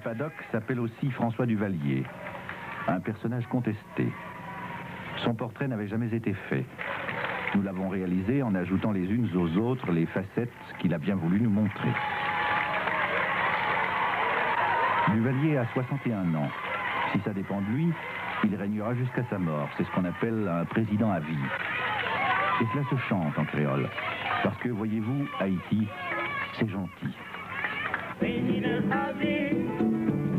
Paddock s'appelle aussi François Duvalier, un personnage contesté. Son portrait n'avait jamais été fait. Nous l'avons réalisé en ajoutant les unes aux autres les facettes qu'il a bien voulu nous montrer. Duvalier a 61 ans. Si ça dépend de lui, il régnera jusqu'à sa mort. C'est ce qu'on appelle un président à vie. Et cela se chante en créole. Parce que, voyez-vous, Haïti, c'est gentil. Président à vie,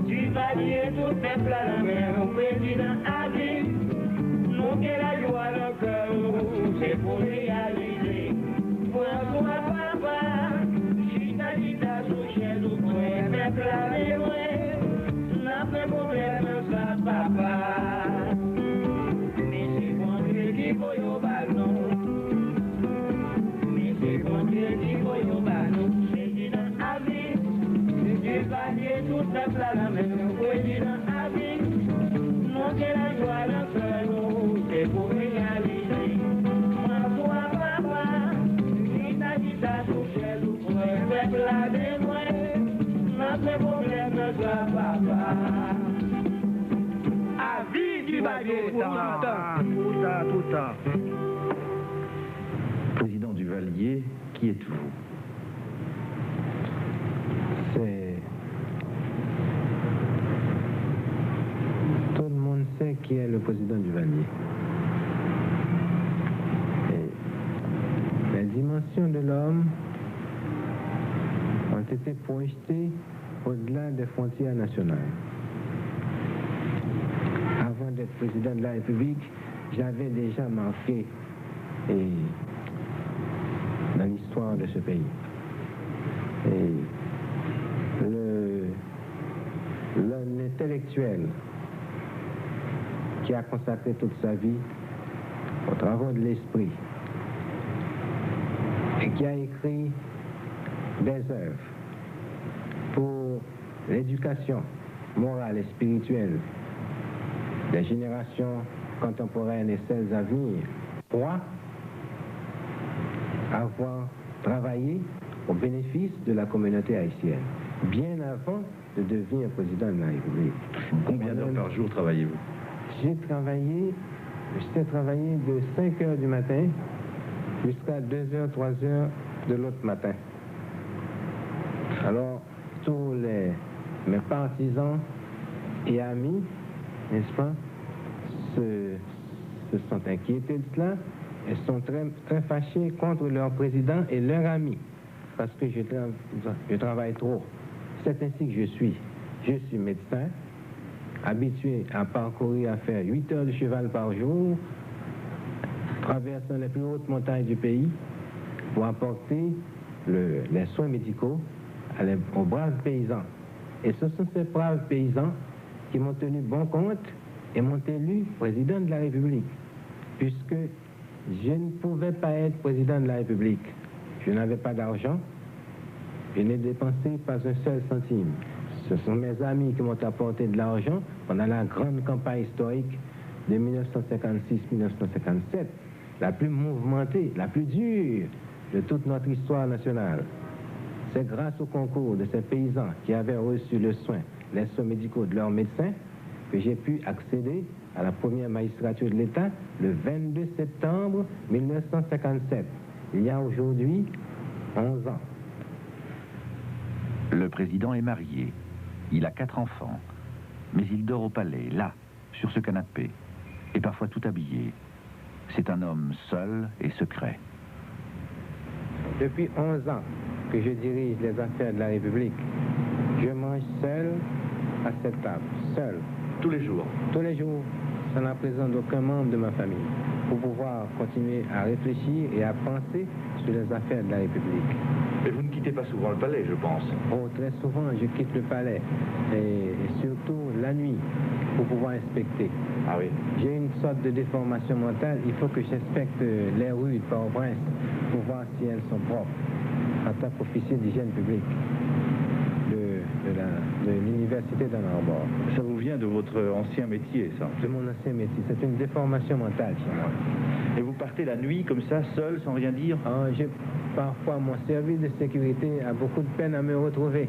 Duvalier, tout peuple à la mer. Président à vie, nous qui la joie le cœur, c'est pour réaliser. François Papa, Chita Chita, sous chaise ou point, peuple à la mer, n'a pas de problème, ça papa. Mais c'est bon Dieu qui voit au ballon. Mais c'est bon Dieu qui voit au ballon. Président à vie, Duvalier, tout peuple à la mer. Président à vie, nous qui la joie le cœur, c'est pour réaliser. François Papa, Chita Chita, sous chaise ou point, peuple à la mer, n'a pas de problème, ça papa. À vie Duvalier, tout le temps. Président Duvalier, qui êtes-vous? C'est... Tout le monde sait qui est le président Duvalier. Et les dimensions de l'homme ont été projetées au-delà des frontières nationales. Avant d'être président de la République, j'avais déjà marqué dans l'histoire de ce pays. Et l'un intellectuel qui a consacré toute sa vie aux travaux de l'esprit et qui a écrit des œuvres pour l'éducation morale et spirituelle des générations contemporaines et celles à venir, croit avoir travaillé au bénéfice de la communauté haïtienne, bien avant de devenir président de la République. Combien d'heures par jour travaillez-vous? J'ai travaillé de 5 heures du matin jusqu'à 2 heures, 3 heures de l'autre matin. Alors, tous mes partisans et amis, n'est-ce pas, se sont inquiétés de cela et sont très, très fâchés contre leur président et leurs amis parce que je travaille trop. C'est ainsi que je suis. Je suis médecin, habitué à parcourir, à faire 8 heures de cheval par jour, traversant les plus hautes montagnes du pays pour apporter les soins médicaux aux braves paysans. Et ce sont ces braves paysans qui m'ont tenu bon compte et m'ont élu président de la République, puisque je ne pouvais pas être président de la République. Je n'avais pas d'argent, je n'ai dépensé pas un seul centime. Ce sont mes amis qui m'ont apporté de l'argent pendant la grande campagne historique de 1956-1957, la plus mouvementée, la plus dure de toute notre histoire nationale. C'est grâce au concours de ces paysans qui avaient reçu les soins médicaux de leurs médecins que j'ai pu accéder à la première magistrature de l'État le 22 septembre 1957. Il y a aujourd'hui 11 ans. Le président est marié. Il a 4 enfants. Mais il dort au palais, là, sur ce canapé. Et parfois tout habillé. C'est un homme seul et secret. Depuis 11 ans que je dirige les affaires de la République, je mange seul à cette table, seul. Tous les jours? Tous les jours, sans la présence d'aucun membre de ma famille, pour pouvoir continuer à réfléchir et à penser sur les affaires de la République. Mais vous ne quittez pas souvent le palais, je pense. Oh, très souvent, je quitte le palais, et surtout la nuit, pour pouvoir inspecter. Ah oui? J'ai une sorte de déformation mentale, il faut que j'inspecte les rues de Port-au-Prince pour voir si elles sont propres, en tant qu'officier d'hygiène publique de l'université d'Ann Arbor. Ça vous vient de votre ancien métier, ça? De mon ancien métier, c'est une déformation mentale chez moi. Et vous partez la nuit comme ça, seul, sans rien dire? Parfois, mon service de sécurité a beaucoup de peine à me retrouver.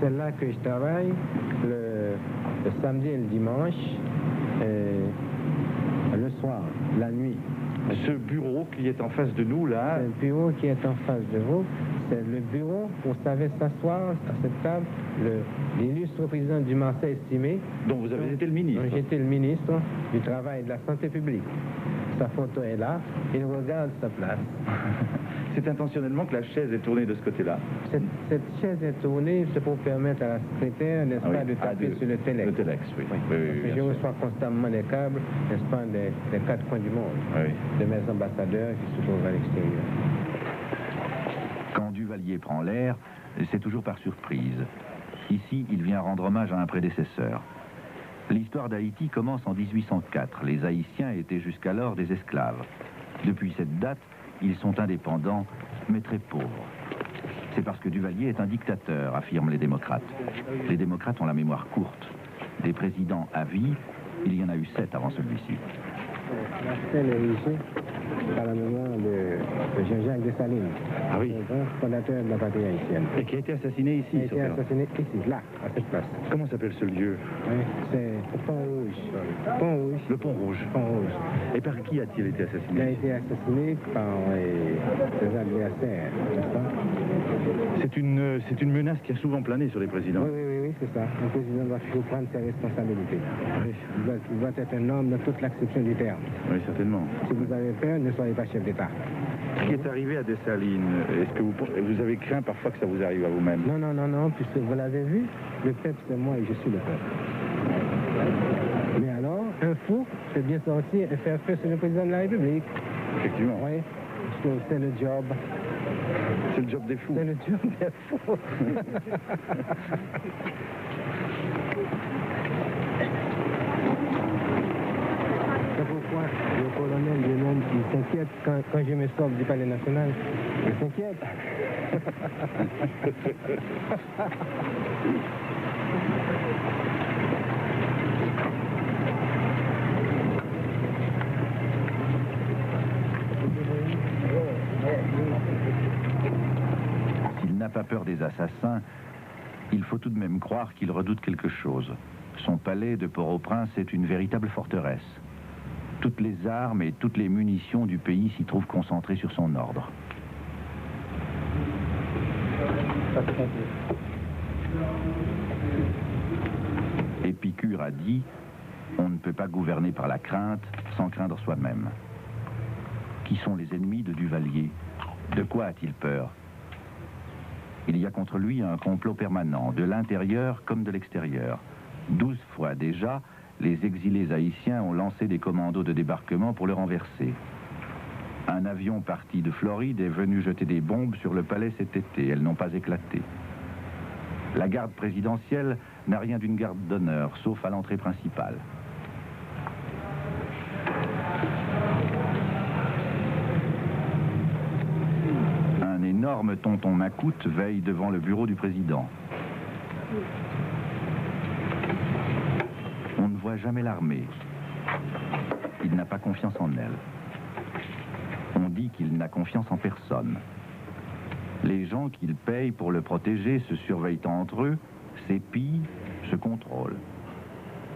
C'est là que je travaille le samedi et le dimanche, le soir, la nuit. Ce bureau qui est en face de nous, là... C'est le bureau qui est en face de vous. C'est le bureau où savait s'asseoir à cette table l'illustre président du Marseille estimé. dont vous avez été le ministre. J'étais le ministre du Travail et de la Santé publique. Sa photo est là, il regarde sa place. C'est intentionnellement que la chaise est tournée de ce côté-là. Cette chaise est tournée, c'est pour permettre à la secrétaire, n'est-ce pas, de taper sur le téléx. Le téléx, oui. Oui. Oui, Parce que je reçois constamment des câbles, n'est-ce pas, des quatre coins du monde, oui. de mes ambassadeurs qui se trouvent à l'extérieur. Quand Duvalier prend l'air, c'est toujours par surprise. Ici, il vient rendre hommage à un prédécesseur. L'histoire d'Haïti commence en 1804. Les Haïtiens étaient jusqu'alors des esclaves. Depuis cette date, ils sont indépendants, mais très pauvres. C'est parce que Duvalier est un dictateur, affirment les démocrates. Les démocrates ont la mémoire courte. Des présidents à vie, il y en a eu 7 avant celui-ci. La stèle est érigée par la mémoire de Jean-Jacques Dessalines, Ah oui. le grand fondateur de la patrie haïtienne. Et qui a été assassiné ici, Il a été assassiné ici, là, à cette place. Comment s'appelle ce lieu? Oui, c'est le Pont Rouge. Pont Rouge. Le Pont Rouge. Pont Rouge. Et par qui a-t-il été Il a assassiné? été assassiné par ses adversaires, n'est-ce pas? C'est une menace qui a souvent plané sur les présidents. Oui, c'est ça. Le président doit toujours prendre ses responsabilités. Oui, Il doit être un homme dans toute l'acception du terme. oui, certainement. Si vous avez peur, ne soyez pas chef d'État. Ce qui est arrivé à Dessalines, est-ce que vous avez craint parfois que ça vous arrive à vous-même? Non, puisque vous l'avez vu, le peuple c'est moi et je suis le peuple. Mais alors, un fou peut bien sortir et faire feu sur le président de la République. Effectivement. Oui, parce que c'est le job. C'est le job des fous. C'est le job des fous. C'est pourquoi le colonel lui-même, il s'inquiète quand je me sors du palais national. Il s'inquiète. S'il n'a pas peur des assassins, il faut tout de même croire qu'il redoute quelque chose. Son palais de Port-au-Prince est une véritable forteresse. Toutes les armes et toutes les munitions du pays s'y trouvent concentrées sur son ordre. Épicure a dit « On ne peut pas gouverner par la crainte sans craindre soi-même ». Qui sont les ennemis de Duvalier? De quoi a-t-il peur? Il y a contre lui un complot permanent, de l'intérieur comme de l'extérieur. 12 fois déjà, les exilés haïtiens ont lancé des commandos de débarquement pour le renverser. Un avion parti de Floride est venu jeter des bombes sur le palais cet été. Elles n'ont pas éclaté. La garde présidentielle n'a rien d'une garde d'honneur, sauf à l'entrée principale. Un énorme tonton Macoute veille devant le bureau du président. On ne voit jamais l'armée. Il n'a pas confiance en elle. On dit qu'il n'a confiance en personne. Les gens qu'il paye pour le protéger se surveillent entre eux, s'épient, se contrôlent.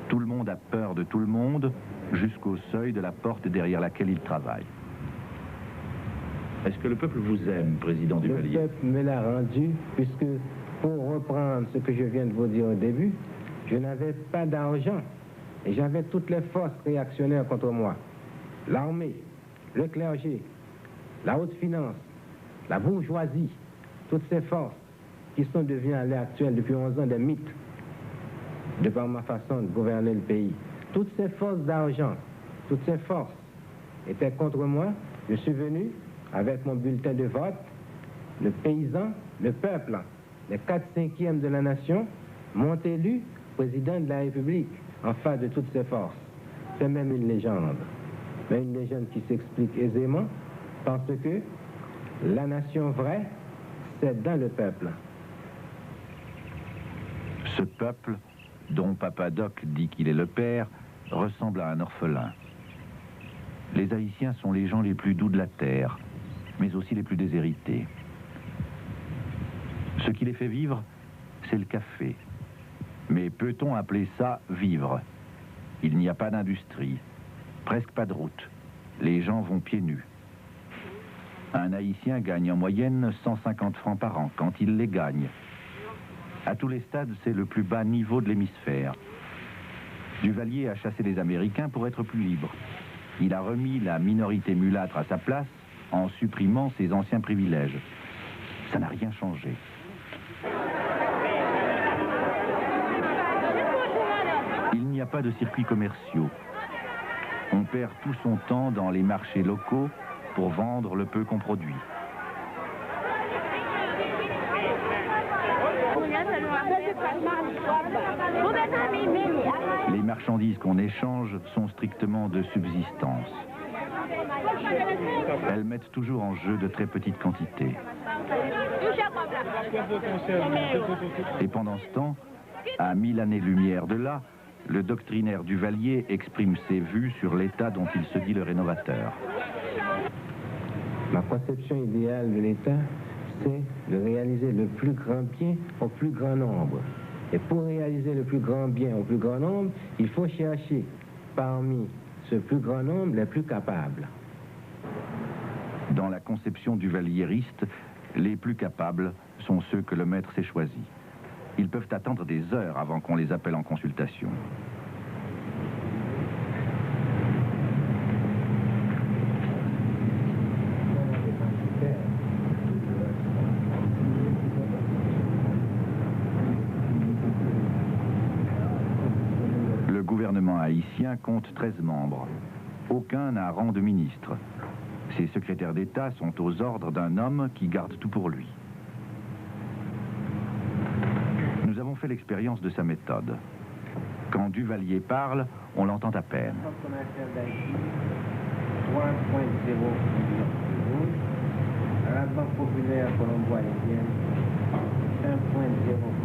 Tout le monde a peur de tout le monde, jusqu'au seuil de la porte derrière laquelle il travaille. Est-ce que le peuple vous aime, président Duvalier? Le peuple me l'a rendu, puisque, pour reprendre ce que je viens de vous dire au début, je n'avais pas d'argent et j'avais toutes les forces réactionnaires contre moi. L'armée, le clergé, la haute finance, la bourgeoisie, toutes ces forces qui sont devenues à l'heure actuelle depuis 11 ans des mythes, de par ma façon de gouverner le pays. Toutes ces forces d'argent, toutes ces forces étaient contre moi. Je suis venu avec mon bulletin de vote, le paysan, le peuple, les 4/5 de la nation, m'ont élu président de la République en face de toutes ces forces. C'est même une légende, mais une légende qui s'explique aisément parce que la nation vraie, c'est dans le peuple. Ce peuple, dont Papadoc dit qu'il est le père, ressemble à un orphelin. Les Haïtiens sont les gens les plus doux de la terre, mais aussi les plus déshérités. Ce qui les fait vivre, c'est le café. Mais peut-on appeler ça vivre? Il n'y a pas d'industrie, presque pas de route. Les gens vont pieds nus. Un Haïtien gagne en moyenne 150 francs par an, quand il les gagne. À tous les stades, c'est le plus bas niveau de l'hémisphère. Duvalier a chassé les Américains pour être plus libre. Il a remis la minorité mulâtre à sa place en supprimant ses anciens privilèges. Ça n'a rien changé. Il n'y a pas de circuits commerciaux. On perd tout son temps dans les marchés locaux pour vendre le peu qu'on produit. Les marchandises qu'on échange sont strictement de subsistance. Elles mettent toujours en jeu de très petites quantités. Et pendant ce temps, à 1000 années-lumière de là, le doctrinaire Duvalier exprime ses vues sur l'état dont il se dit le rénovateur. Ma conception idéale de l'État, c'est de réaliser le plus grand bien au plus grand nombre. Et pour réaliser le plus grand bien au plus grand nombre, il faut chercher parmi ce plus grand nombre les plus capables. Dans la conception duvalieriste, les plus capables sont ceux que le maître s'est choisi. Ils peuvent attendre des heures avant qu'on les appelle en consultation. Le gouvernement haïtien compte 13 membres. Aucun n'a rang de ministre. Ses secrétaires d'État sont aux ordres d'un homme qui garde tout pour lui. Nous avons fait l'expérience de sa méthode. Quand Duvalier parle, on l'entend à peine. La Banque populaire colombo-haïtienne, 1,0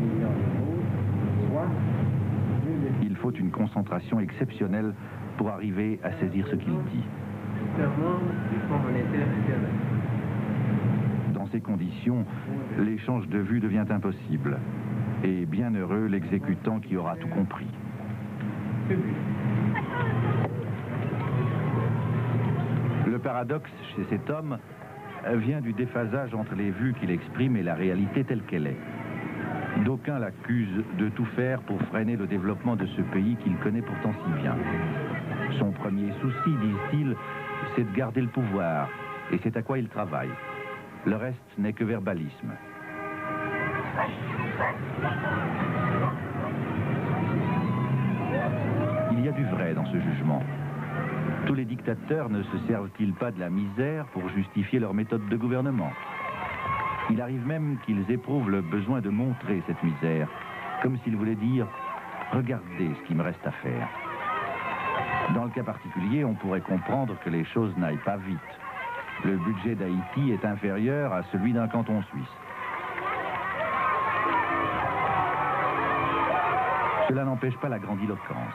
million d'euros, soit... Il faut une concentration exceptionnelle pour arriver à saisir ce qu'il dit. Dans ces conditions, l'échange de vues devient impossible. Et bien heureux l'exécutant qui aura tout compris. Le paradoxe chez cet homme vient du déphasage entre les vues qu'il exprime et la réalité telle qu'elle est. D'aucuns l'accusent de tout faire pour freiner le développement de ce pays qu'il connaît pourtant si bien. Son premier souci, disent-ils, c'est de garder le pouvoir, et c'est à quoi il travaille. Le reste n'est que verbalisme. Il y a du vrai dans ce jugement. Tous les dictateurs ne se servent-ils pas de la misère pour justifier leur méthode de gouvernement? Il arrive même qu'ils éprouvent le besoin de montrer cette misère, comme s'ils voulaient dire « Regardez ce qu'il me reste à faire ». Dans le cas particulier, on pourrait comprendre que les choses n'aillent pas vite. Le budget d'Haïti est inférieur à celui d'un canton suisse. Cela n'empêche pas la grandiloquence.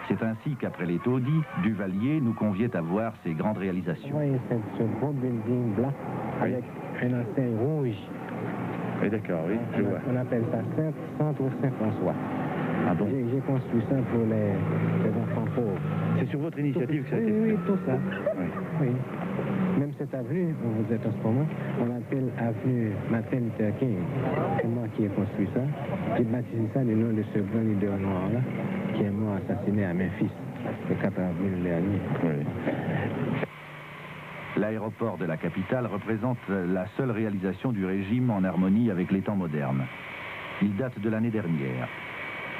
C'est ainsi qu'après les taudis, Duvalier nous conviait à voir ses grandes réalisations. Vous voyez ce gros building blanc avec une enseigne rouge. Oui, d'accord, oui, je vois. On appelle ça Centre Saint-François. Ah bon? J'ai construit ça pour les enfants pauvres. C'est sur votre initiative que ça a été fait? Oui, tout ça. Oui. Oui. Même cette avenue où vous êtes en ce moment, on l'appelle avenue Martin Luther King. C'est moi qui ai construit ça. J'ai baptisé ça du nom de ce grand leader noir-là, qui est mort assassiné à Memphis, le 4 avril dernier. Oui. L'aéroport de la capitale représente la seule réalisation du régime en harmonie avec les temps modernes. Il date de l'année dernière.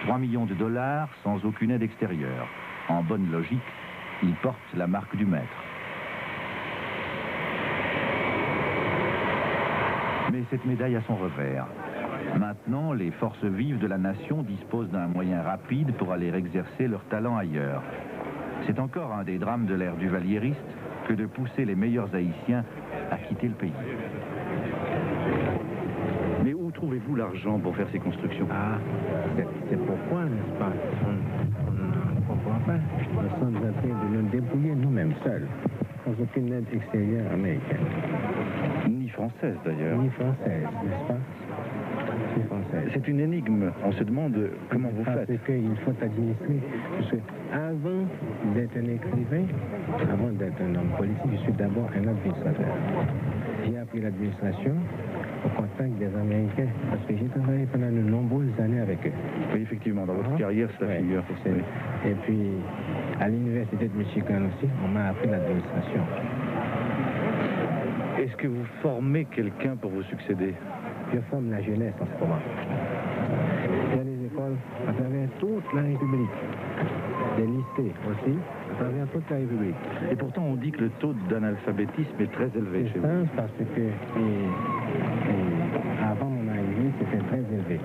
3 millions de dollars sans aucune aide extérieure. En bonne logique, il porte la marque du maître. Mais cette médaille a son revers. Maintenant, les forces vives de la nation disposent d'un moyen rapide pour aller exercer leur talent ailleurs. C'est encore un des drames de l'ère duvalieriste que de pousser les meilleurs Haïtiens à quitter le pays. Mais où trouvez-vous l'argent pour faire ces constructions? Ah, c'est pourquoi, n'est-ce pas? On ne comprend pas. Nous sommes en train de nous débrouiller nous-mêmes seuls, sans aucune aide extérieure américaine. Ni française d'ailleurs. Ni française, n'est-ce pas? suis français. C'est une énigme. On se demande comment vous faites. Parce qu'il faut administrer. Parce que avant d'être un écrivain, avant d'être un homme politique, je suis d'abord un administrateur. J'ai appris l'administration au contact des Américains, parce que j'ai travaillé pendant de nombreuses années avec eux. Oui, effectivement, dans votre carrière, cela figure. Oui. Et puis, à l'université de Michigan aussi, on m'a appris l'administration. Est-ce que vous formez quelqu'un pour vous succéder? Je forme la jeunesse en ce moment. Il y a des écoles à travers toute la République, des lycées aussi, à travers toute la République. Et pourtant, on dit que le taux d'analphabétisme est très élevé chez vous. C'est parce que avant mon arrivée, c'était très élevé.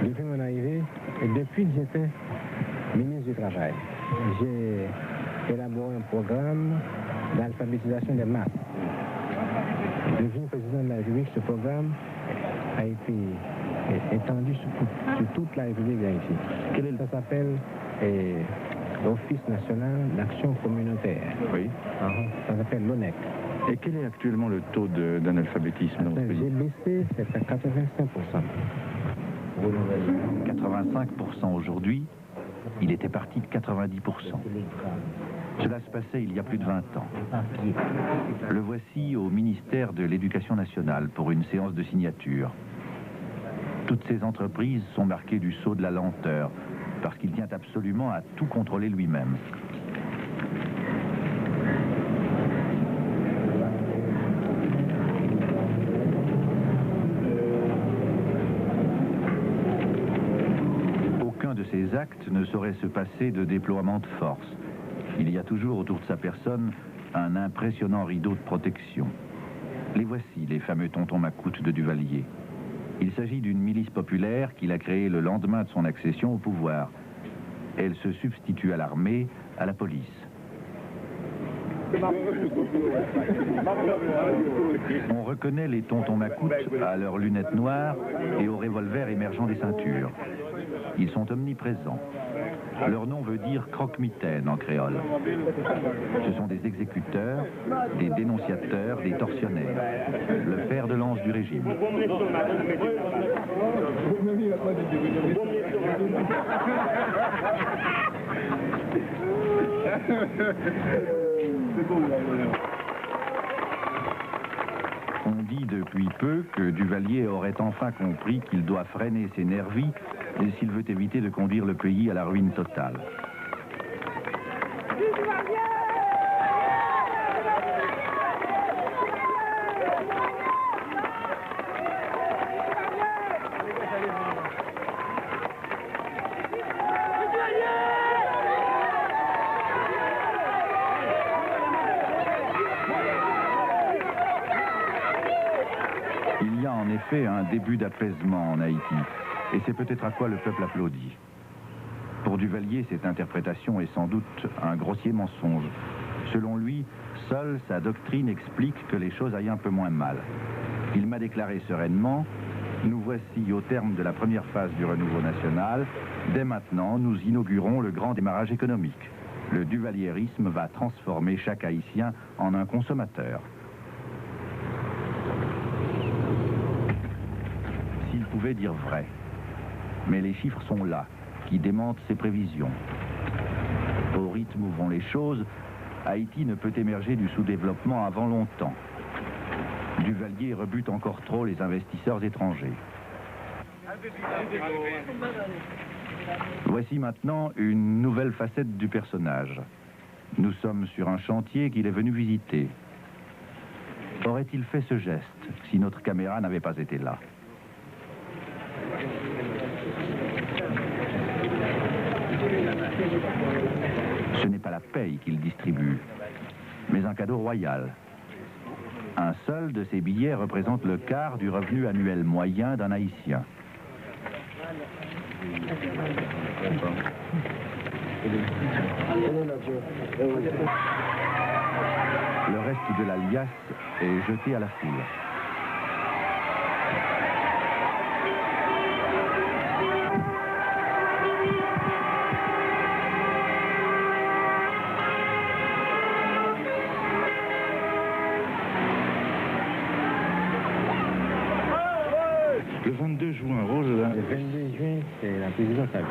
Depuis mon arrivée, et depuis que j'étais ministre du Travail, j'ai élaboré un programme d'alphabétisation des masses. Devenu président de la République, ce programme a été étendu sur toute la République d'Haïti. Ça s'appelle l'Office national d'action communautaire. Oui. Ça s'appelle l'ONEC. Et quel est actuellement le taux d'analphabétisme dans votre pays? J'ai baissé, c'est à 85%. 85% aujourd'hui, il était parti de 90%. Cela se passait il y a plus de 20 ans. Le voici au ministère de l'Éducation nationale pour une séance de signature. Toutes ces entreprises sont marquées du sceau de la lenteur, parce qu'il tient absolument à tout contrôler lui-même. Aucun de ces actes ne saurait se passer de déploiement de force. Il y a toujours autour de sa personne un impressionnant rideau de protection. Les voici, les fameux tontons macoutes de Duvalier. Il s'agit d'une milice populaire qu'il a créée le lendemain de son accession au pouvoir. Elle se substitue à l'armée, à la police. On reconnaît les tontons macoutes à leurs lunettes noires et aux revolvers émergeant des ceintures. Ils sont omniprésents. Leur nom veut dire croque-mitaine en créole. Ce sont des exécuteurs, des dénonciateurs, des tortionnaires. Le fer de lance du régime. On dit depuis peu que Duvalier aurait enfin compris qu'il doit freiner ses nervis s'il veut éviter de conduire le pays à la ruine totale. Il y a en effet un début d'apaisement en Haïti. Et c'est peut-être à quoi le peuple applaudit. Pour Duvalier, cette interprétation est sans doute un grossier mensonge. Selon lui, seule sa doctrine explique que les choses aillent un peu moins mal. Il m'a déclaré sereinement, nous voici au terme de la première phase du renouveau national. Dès maintenant, nous inaugurons le grand démarrage économique. Le duvalierisme va transformer chaque Haïtien en un consommateur. S'il pouvait dire vrai. Mais les chiffres sont là, qui démentent ses prévisions. Au rythme où vont les choses, Haïti ne peut émerger du sous-développement avant longtemps. Duvalier rebute encore trop les investisseurs étrangers. Voici maintenant une nouvelle facette du personnage. Nous sommes sur un chantier qu'il est venu visiter. Aurait-il fait ce geste si notre caméra n'avait pas été là? Ce n'est pas la paye qu'il distribue, mais un cadeau royal. Un seul de ces billets représente le quart du revenu annuel moyen d'un Haïtien. Le reste de la liasse est jeté à la foule. Le 22 juin drôle. Hein. Le 22 juin, c'est la présidence à vie.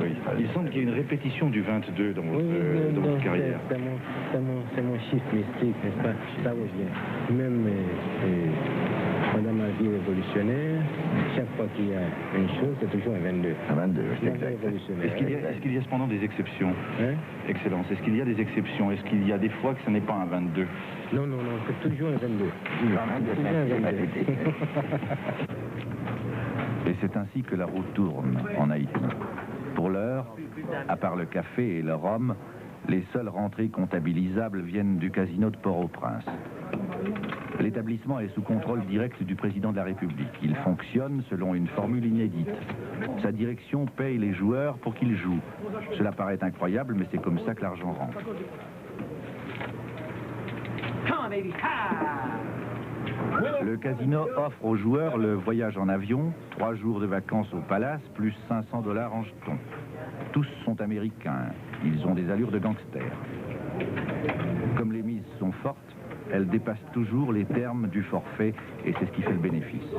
Oui. Il semble qu'il y ait une répétition du 22 dans votre carrière. C'est mon chiffre mystique, n'est-ce pas? Ça revient. Même pendant ma vie révolutionnaire, chaque fois qu'il y a une chose, c'est toujours un 22. Un 22, c'est Même exact. révolutionnaire. Est-ce qu'il y a cependant des exceptions? Hein? Excellence. Est-ce qu'il y a des exceptions? Est-ce qu'il y a des fois que ce n'est pas un 22? Non, c'est toujours un 22. Toujours un 22. Et c'est ainsi que la roue tourne en Haïti. Pour l'heure, à part le café et le rhum, les seules rentrées comptabilisables viennent du casino de Port-au-Prince. L'établissement est sous contrôle direct du président de la République. Il fonctionne selon une formule inédite. Sa direction paye les joueurs pour qu'ils jouent. Cela paraît incroyable, mais c'est comme ça que l'argent rentre. Le casino offre aux joueurs le voyage en avion, 3 jours de vacances au palace, plus $500 en jetons. Tous sont américains. Ils ont des allures de gangsters. Comme les mises sont fortes, elles dépassent toujours les termes du forfait et c'est ce qui fait le bénéfice.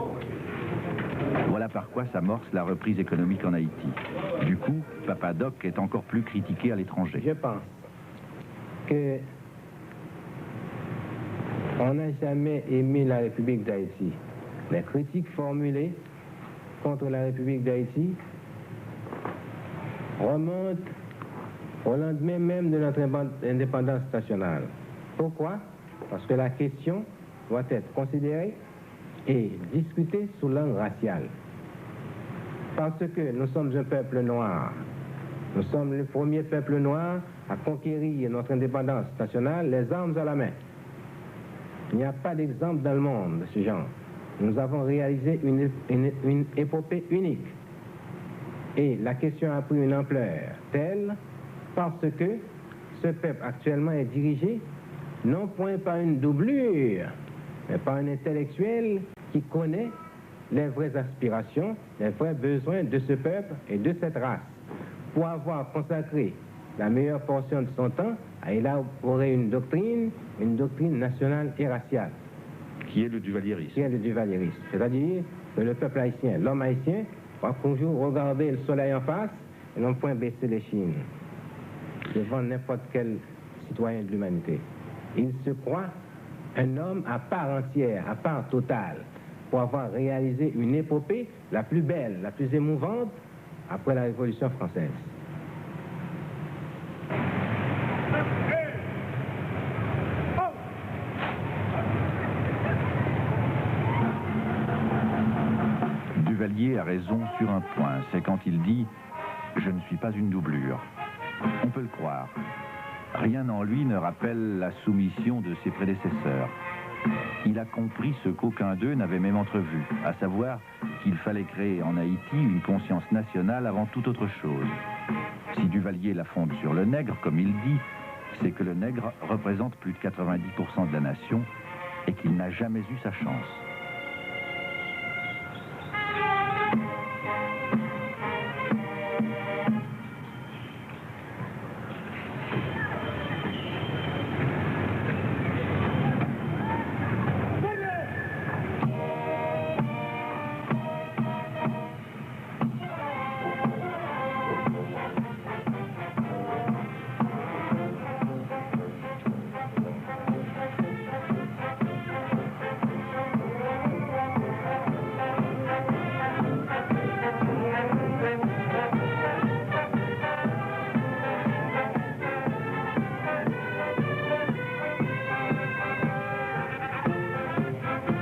Voilà par quoi s'amorce la reprise économique en Haïti. Du coup, Papa Doc est encore plus critiqué à l'étranger. Je pense que on n'a jamais aimé la République d'Haïti. Les critiques formulées contre la République d'Haïti remontent au lendemain même de notre indépendance nationale. Pourquoi? Parce que la question doit être considérée et discutée sous l'angle racial. Parce que nous sommes un peuple noir. Nous sommes le premier peuple noir à conquérir notre indépendance nationale, les armes à la main. Il n'y a pas d'exemple dans le monde de ce genre. Nous avons réalisé une épopée unique. Et la question a pris une ampleur telle parce que ce peuple actuellement est dirigé non point par une doublure, mais par un intellectuel qui connaît les vraies aspirations, les vrais besoins de ce peuple et de cette race. Pour avoir consacré la meilleure portion de son temps à élaborer une doctrine nationale et raciale. Qui est le duvalierisme. Qui est le duvalierisme. C'est-à-dire que le peuple haïtien, l'homme haïtien, va toujours regarder le soleil en face et non point baisser les chines devant n'importe quel citoyen de l'humanité. Il se croit un homme à part entière, à part totale, pour avoir réalisé une épopée la plus belle, la plus émouvante après la Révolution française. Duvalier a raison sur un point, c'est quand il dit « Je ne suis pas une doublure ». On peut le croire. Rien en lui ne rappelle la soumission de ses prédécesseurs. Il a compris ce qu'aucun d'eux n'avait même entrevu, à savoir qu'il fallait créer en Haïti une conscience nationale avant toute autre chose. Si Duvalier la fonde sur le nègre, comme il dit, c'est que le nègre représente plus de 90% de la nation et qu'il n'a jamais eu sa chance.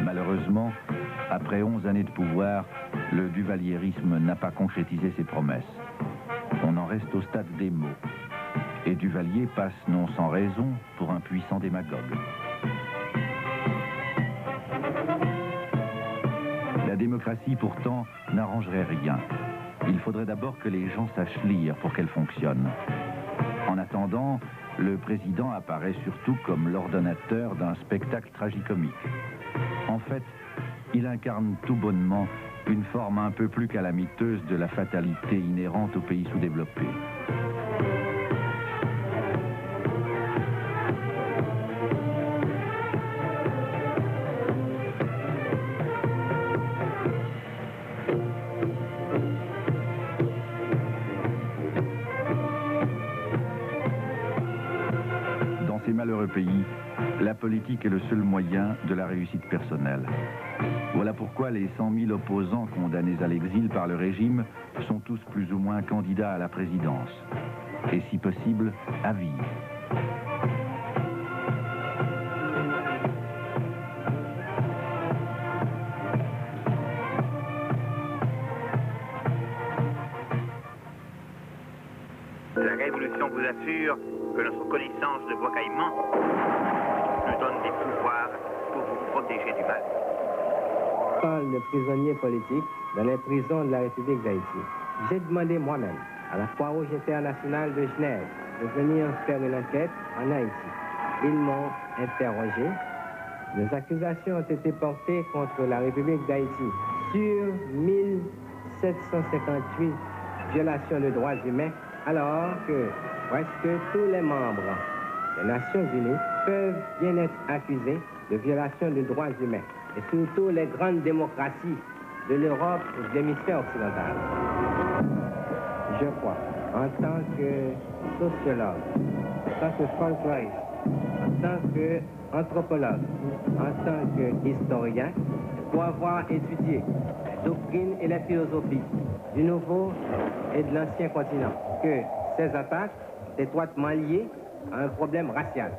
Malheureusement, après 11 années de pouvoir, le duvalierisme n'a pas concrétisé ses promesses. On en reste au stade des mots. Et Duvalier passe non sans raison pour un puissant démagogue. La démocratie, pourtant, n'arrangerait rien. Il faudrait d'abord que les gens sachent lire pour qu'elle fonctionne. En attendant, le président apparaît surtout comme l'ordonnateur d'un spectacle tragicomique. En fait, il incarne tout bonnement une forme un peu plus calamiteuse de la fatalité inhérente aux pays sous-développés. malheureux pays, la politique est le seul moyen de la réussite personnelle. Voilà pourquoi les 100 000 opposants condamnés à l'exil par le régime sont tous plus ou moins candidats à la présidence, et si possible, à vie. La Révolution vous assure que notre connaissance de Bois Caïman nous donne des pouvoirs pour vous protéger du mal. On parle de prisonniers politiques dans les prisons de la République d'Haïti. J'ai demandé moi-même à la Croix-Rouge internationale de Genève de venir faire une enquête en Haïti. Ils m'ont interrogé. Les accusations ont été portées contre la République d'Haïti sur 1758 violations de droits humains, alors que presque tous les membres des Nations Unies peuvent bien être accusés de violations de droits humains, et surtout les grandes démocraties de l'Europe et de l'hémisphère occidental. Je crois, en tant que sociologue, en tant que folkloriste, en tant qu'anthropologue, en tant qu'historien, pour avoir étudié les doctrines et les philosophies du nouveau et de l'ancien continent, que ces attaques sont étroitement liées à un problème racial.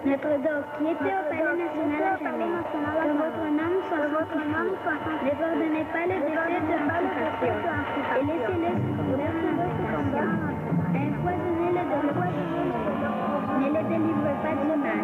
Notre doc qui était au Palais national à Genève, que votre nom soit sanctifié. Ne pardonnez pas les défaits de l'occupation et laissez-les souffrir en affliction. Empoisonnez-les de l'occupation. Ne les délivrez pas du mal.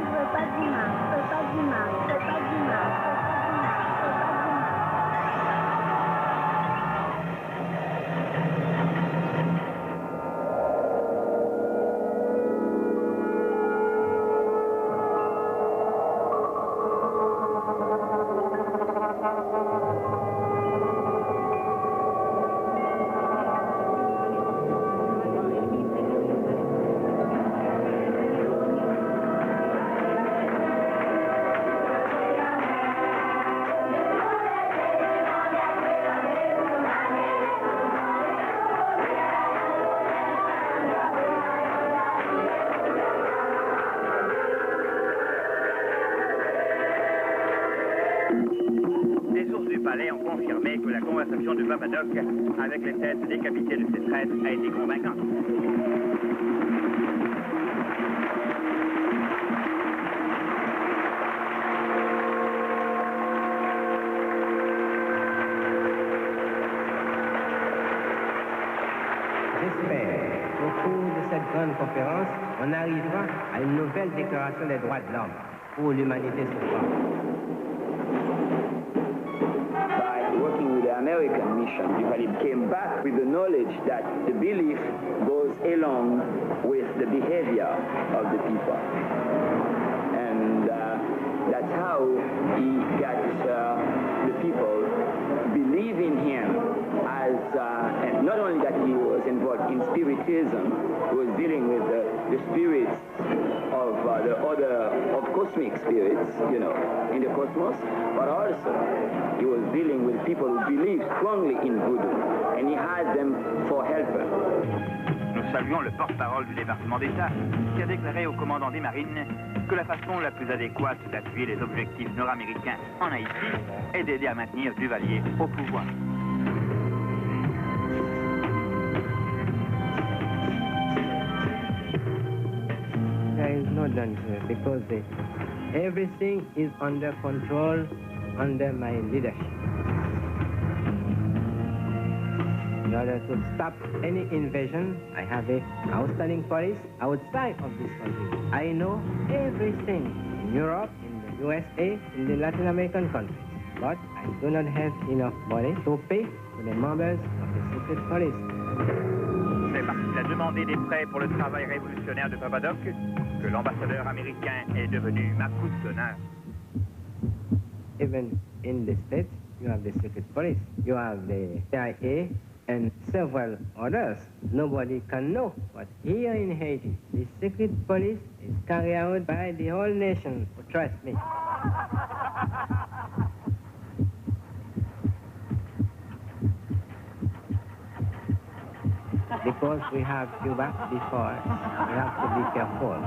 Les sources du palais ont confirmé que la conversation de Papadoc avec les têtes décapitées de ses traîtres a été convaincante. J'espère qu'au cours de cette grande conférence, on arrivera à une nouvelle déclaration des droits de l'homme pour l'humanité ce soir. Working with the American mission, Duvalier came back with the knowledge that the belief goes along with the behavior of the people. And that's how he got the people believing him as, and not only that he was involved in spiritism, he was dealing with the spirits of the other, of cosmic spirits, you know, in the cosmos, but also he was dealing with people who believe strongly in voodoo, and he had them for helpers. Nous saluons le porte-parole du département d'État qui a déclaré au commandant des marines que la façon la plus adéquate d'appuyer les objectifs nord-américains en Haïti est d'aider à maintenir Duvalier au pouvoir. There is no danger because everything is under control under my leadership. In order to stop any invasion, I have an outstanding police outside of this country. I know everything in Europe, in the USA, in the Latin American countries. But I do not have enough money to pay to the members of the secret police. C'est parce qu'il a demandé des prêts pour le travail révolutionnaire de Papadoc que l'ambassadeur américain est devenu Marcus d'honneur. Even in the States, you have the secret police, you have the CIA, and several others. Nobody can know. But here in Haiti, the secret police is carried out by the whole nation. Trust me. because we have Cuba before us. We have to be careful.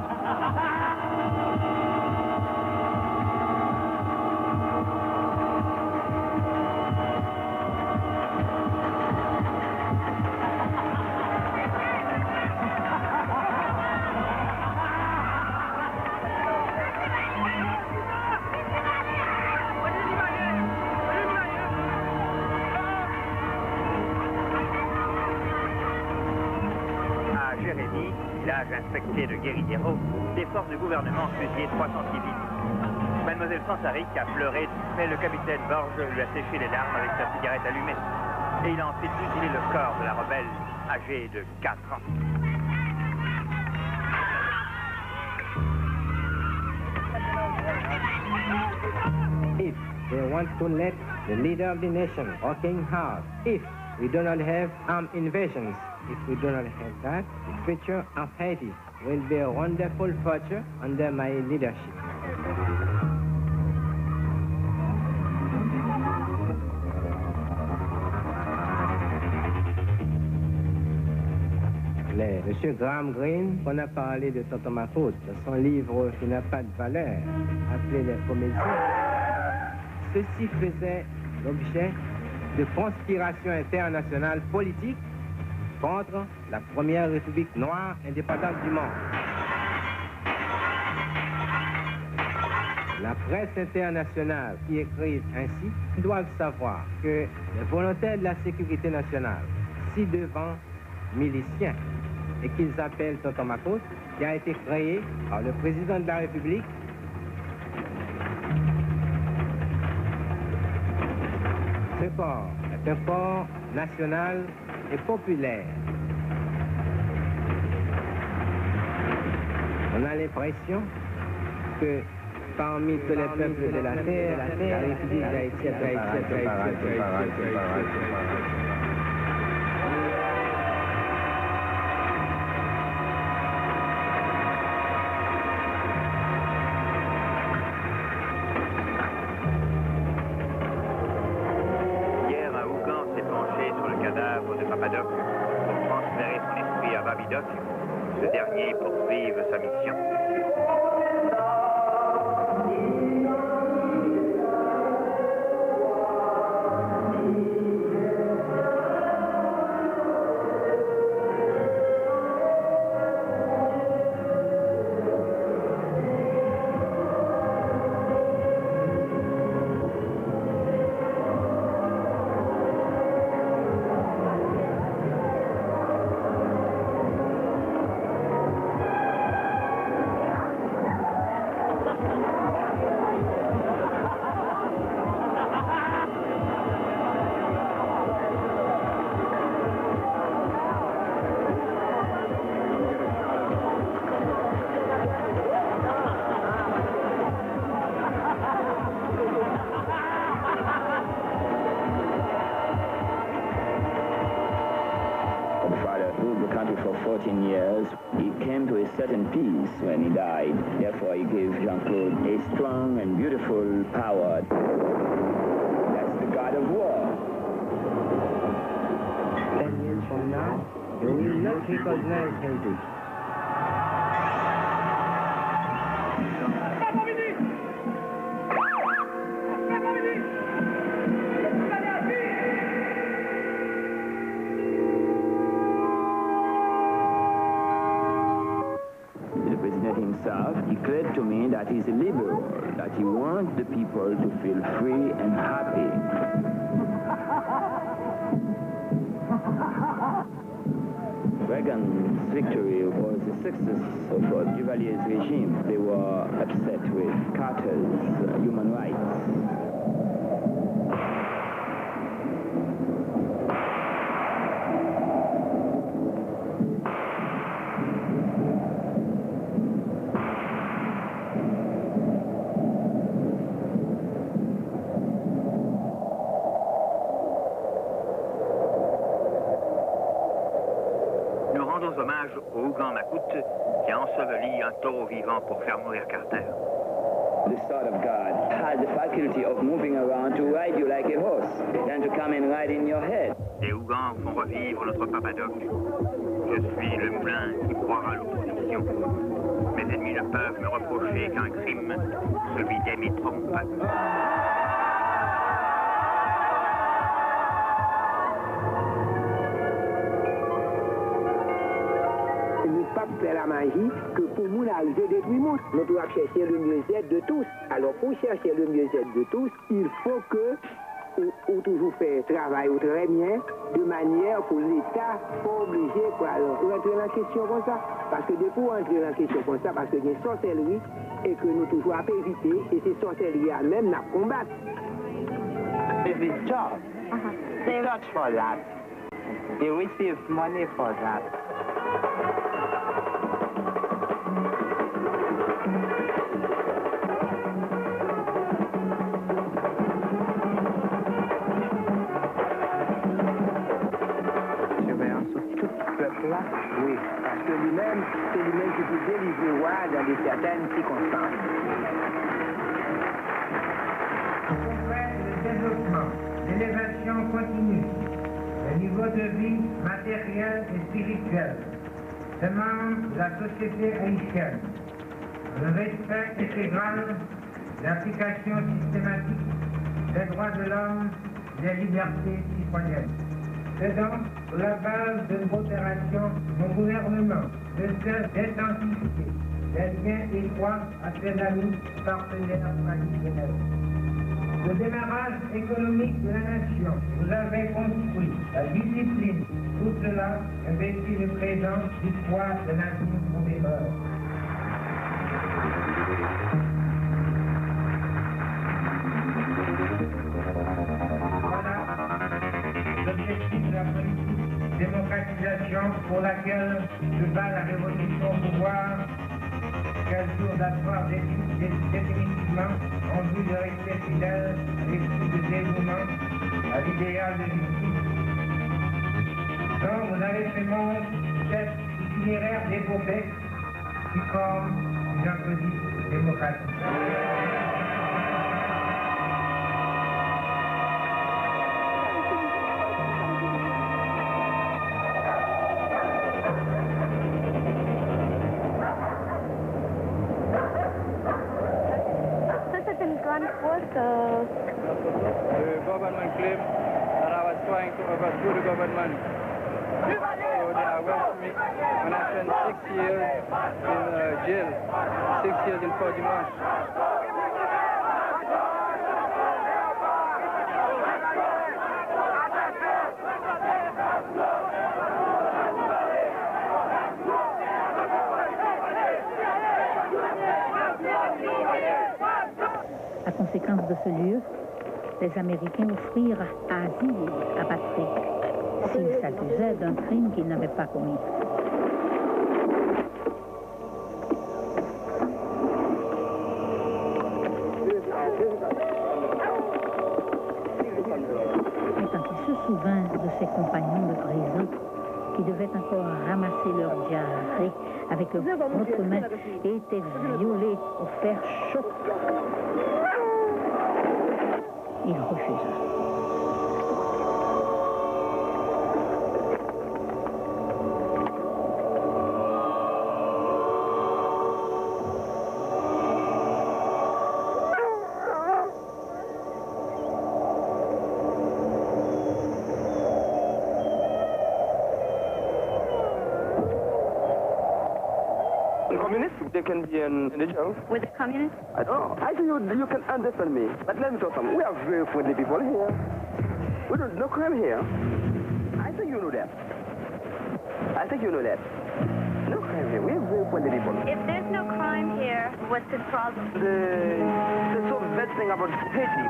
Village infecté de guérilleros, les forces du gouvernement fusillé 300 civils. Mademoiselle Sansaric a pleuré, mais le capitaine Borges lui a séché les larmes avec sa cigarette allumée. Et il a ensuite mutilé le corps de la rebelle, âgée de 4 ans. If they want to let the leader of the nation working hard, if we do not have armed invasions, if we do not have that, the future of Haiti will be a wonderful future under my leadership. Monsieur Graham Greene, on a parlé de Tonton Macoute, son livre qui n'a pas de valeur, appelé Les Comédiens. Ceci faisait l'objet de conspirations internationales politiques contre la première république noire indépendante du monde. La presse internationale qui écrivent ainsi doivent savoir que les volontaires de la sécurité nationale, ci-devant miliciens, et qu'ils appellent Tonton Macoute, qui a été créé par le président de la République, ce corps est un corps national et populaire. On a l'impression que parmi tous les peuples de la terre, la République d'Haïti pour transférer son esprit à Babidoc, ce dernier poursuive sa mission. For 14 years, he came to a certain peace when he died. Therefore, he gave Jean-Claude a strong and beautiful power. That's the God of war. 10 years from now, you will not recognize Haiti. Declared to me that he's a liberal, that he wants the people to feel free and happy. Reagan's victory was a success of Duvalier's regime. They were upset with Carter's human rights. Hommage au Ougan Macoute qui a enseveli un taureau vivant pour faire mourir Carter. the Son of God, has the faculty of moving around to ride you like a horse and to come and ride in your head. Les Ougans font revivre notre Papadoc. Je suis le moulin qui broiera l'opposition. Mes ennemis ne peuvent me reprocher qu'un crime, celui d'aimer trop mon peuple. Ne pas faire la magie que pour nous arriver détruire monde. Nous devons chercher le mieux-être de tous. Alors pour chercher le mieux-être de tous, il faut que ou toujours faire travail ou très bien, de manière pour l'État pas obligé pour rentrer dans la question comme ça. Parce que depuis rentrer dans la question comme ça, parce qu'il y a une sorcellerie et que nous toujours à éviter, et ces sorcelleries-là même nous combattre. It's his job. They search for that. They receive money for that. Oui, parce que lui-même, c'est lui-même qui peut délivrer le roi dans des certaines circonstances. Le développement, l'élévation continue, le niveau de vie matériel et spirituel, demande de la société haïtienne, le respect intégral, l'application systématique des droits de l'homme, des libertés citoyennes. C'est donc la base de coopération mon gouvernement de d'intensifier les liens étroits à ses amis partenaires traditionnels. Le démarrage économique de la nation, vous avez construit la discipline, tout cela investit le présent du poids de l'avenir prometteur. L'objectif de la politique démocratisation pour laquelle se bat la révolution au pouvoir, 15 jours d'asseoir définitivement en vue de rester fidèle à l'esprit de dévouement, à l'idéal de justice. Donc vous avez fait monde cet itinéraire d'épopée qui forme une politique démocratique. The government claimed that I was trying to overthrow the government. So they arrested me and I spent 6 years in jail, 6 years in Fort Dimanche. À conséquence de ce lieu, les Américains offrirent asile à Patrick s'il s'accusait d'un crime qu'il n'avait pas commis. Mais quand il se souvint de ses compagnons de prison qui devaient encore ramasser leur diarrhée avec leurs propres mains et étaient violés au fer chaud, il refusa. Communists, they can be in the jail. With the communists? I think you can understand me. But let me tell you something. We are very friendly people here. We don't no crime here. I think you know that. I think you know that. No crime here. We are very friendly people. If there's no crime here, what's the problem? The so bad thing about Haiti.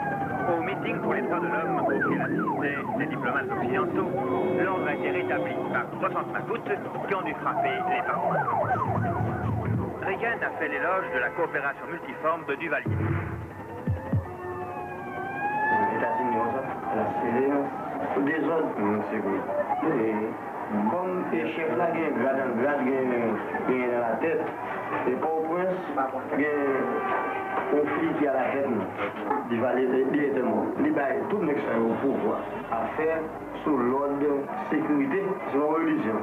Au meeting pour les droits de l'homme auquel assistaient les diplomates occidentaux, l'ordre a été rétabli par 60 macoutes qui ont dû frapper les parents. Reagan a fait l'éloge de la coopération multiforme de Duvalier. Les États-Unis, la surveillance, des autres. C'est cool. Comme les chefs là, qui ont un grade dans la tête, et pour le prince, il y a un conflit qui a la tête. Il va directement. Il va tout le monde au pouvoir à faire sous l'ordre de sécurité, sur la religion.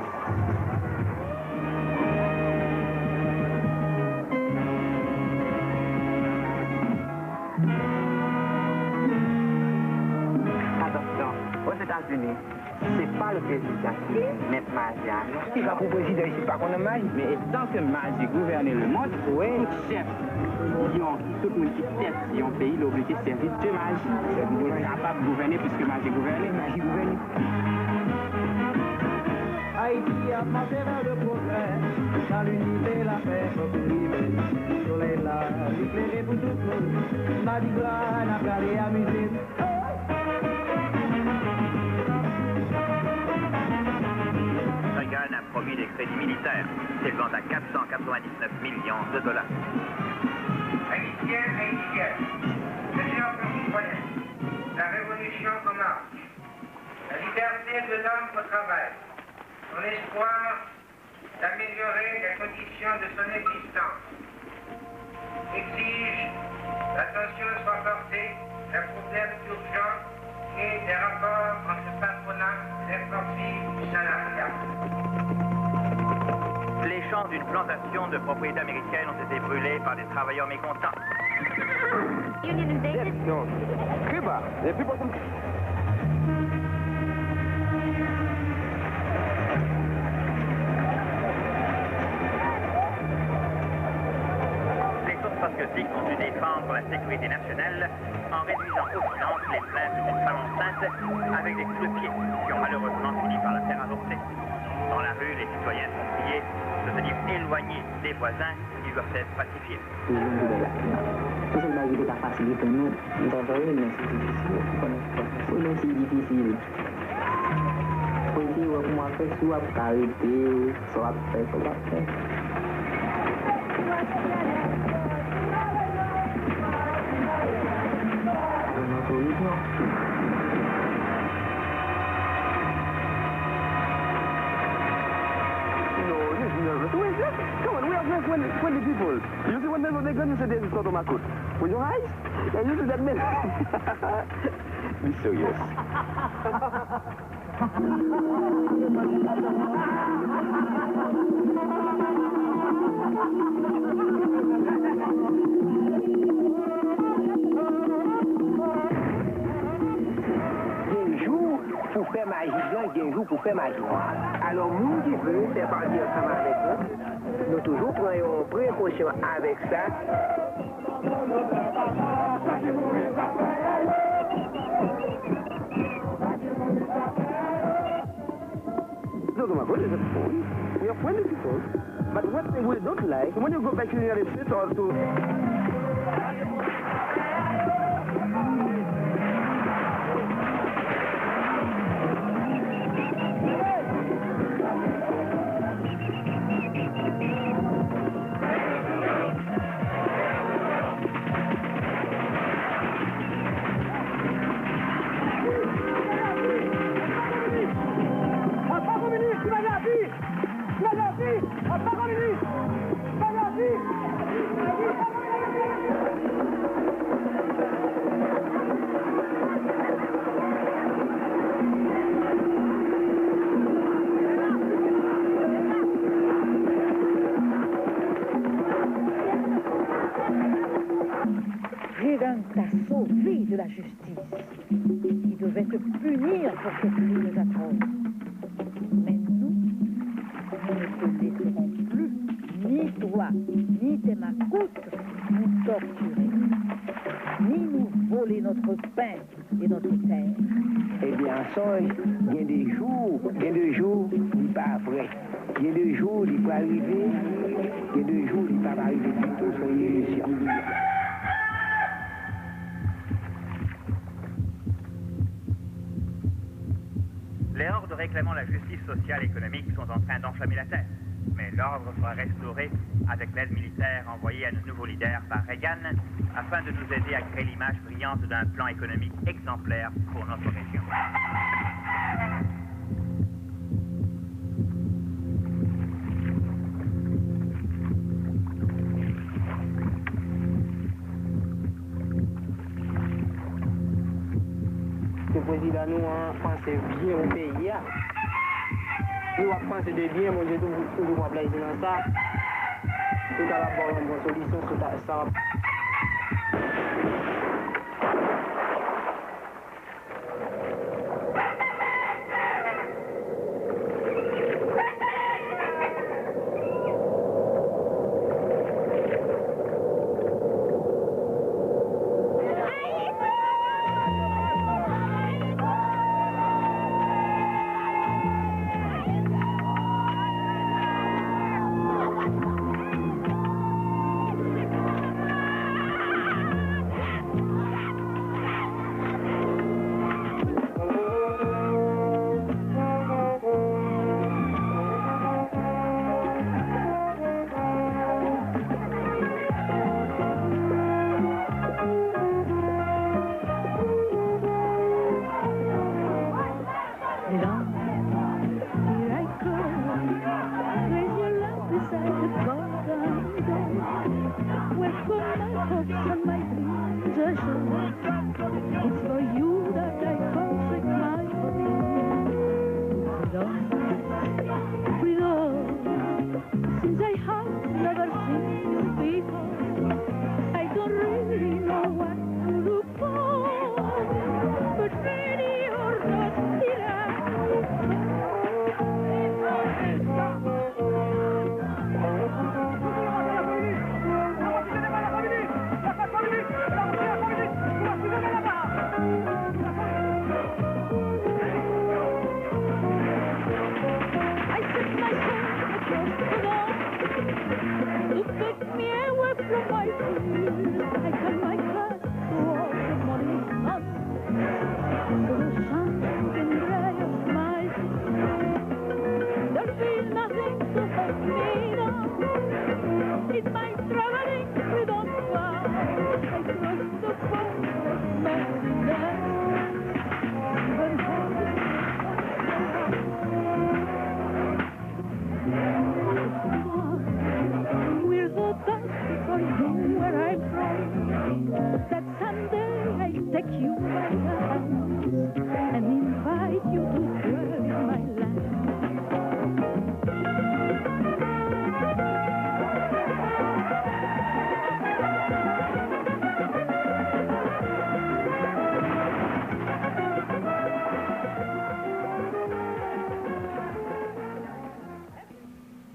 Aux États-Unis, c'est pas le président qui met magie. Ce qui va pour le président ici, pas qu'on a magie. Mais tant que magie gouverne le monde, tout chef, tout le monde qui tête de un pays, il est obligé de servir de magie. Il est capable de gouverner puisque magie gouverne. Magie gouverne. Haïti a marché vers le progrès, dans l'unité, la paix, pour vivre. Le soleil là, éclairé pour tout le monde. Mardi gras, n'a pas les amuser. Reagan a promis des crédits militaires s'élevant à 499 millions de dollars. Haïtiens, Haïtiennes, mes chers concitoyens, la révolution commence. La liberté de l'homme au travail, son espoir d'améliorer les conditions de son existence, exige l'attention soit portée aux problèmes urgents et des rapports entre le patronat et les forces salariales. Les champs d'une plantation de propriété américaine ont été brûlés par des travailleurs mécontents. Non. Cuba, les people from... Les sources patriotiques ont dû défendre la sécurité nationale en réduisant au silence les plaintes d'une femme enceinte avec des coups de pied qui ont malheureusement fini par la faire avorter. Dans la rue, les citoyens sont priés de venir éloigner des voisins qui doivent être pacifiés. Come on, we are just 20 people. You see, whenever they're going to say this is not my coat. With your eyes, and you see that man. Be serious. Pour faire magie blanc, il y a un jour pour faire magie noire. Alors, nous qui veut faire partie ensemble avec nous, nous toujours prenons précaution avec ça. We are friendly people. But one thing we don't like, when you go back to the United States or to... Reagan t'a sauvé de la justice, qui devait te punir pour tes crimes atroces. Mais nous ne te laisserons plus, ni toi, ni tes macoutes, nous torturer, ni nous voler notre pain et notre terre. Eh bien, ça, il y a des jours, il n'est pas vrai. Il y a des jours, il peut arriver, il y a des jours, il ne peut pas arriver du tout sur l'illusion. Les hordes réclamant la justice sociale et économique sont en train d'enflammer la terre. Mais l'ordre sera restauré avec l'aide militaire envoyée à nos nouveaux leaders par Reagan afin de nous aider à créer l'image brillante d'un plan économique exemplaire pour notre région. président nous a pensé bien au pays. Nous avons pensé de bien, mon Dieu, toujours pour plaisir dans ça. Tout à la bonne solution, tout à ça.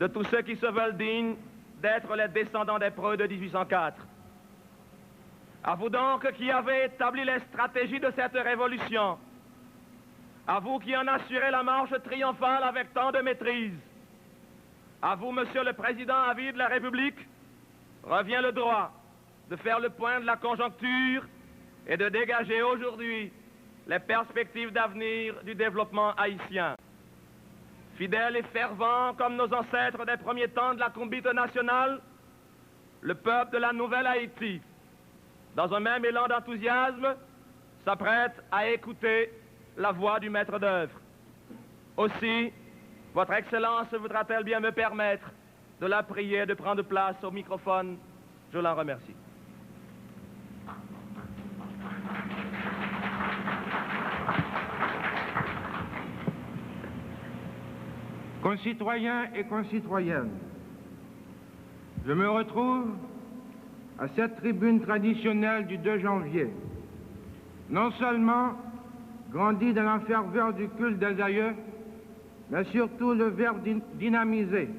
De tous ceux qui se veulent dignes d'être les descendants des preux de 1804. À vous donc qui avez établi les stratégies de cette révolution, à vous qui en assurez la marche triomphale avec tant de maîtrise, à vous, Monsieur le Président à vie de la République, revient le droit de faire le point de la conjoncture et de dégager aujourd'hui les perspectives d'avenir du développement haïtien. Fidèle et fervent comme nos ancêtres des premiers temps de la conquête nationale, le peuple de la nouvelle Haïti, dans un même élan d'enthousiasme, s'apprête à écouter la voix du maître d'œuvre. Aussi, votre Excellence voudra-t-elle bien me permettre de la prier de prendre place au microphone? Je l'en remercie. Concitoyens et concitoyennes, je me retrouve à cette tribune traditionnelle du 2 janvier, non seulement grandi dans la ferveur du culte des aïeux, mais surtout le verbe dynamisé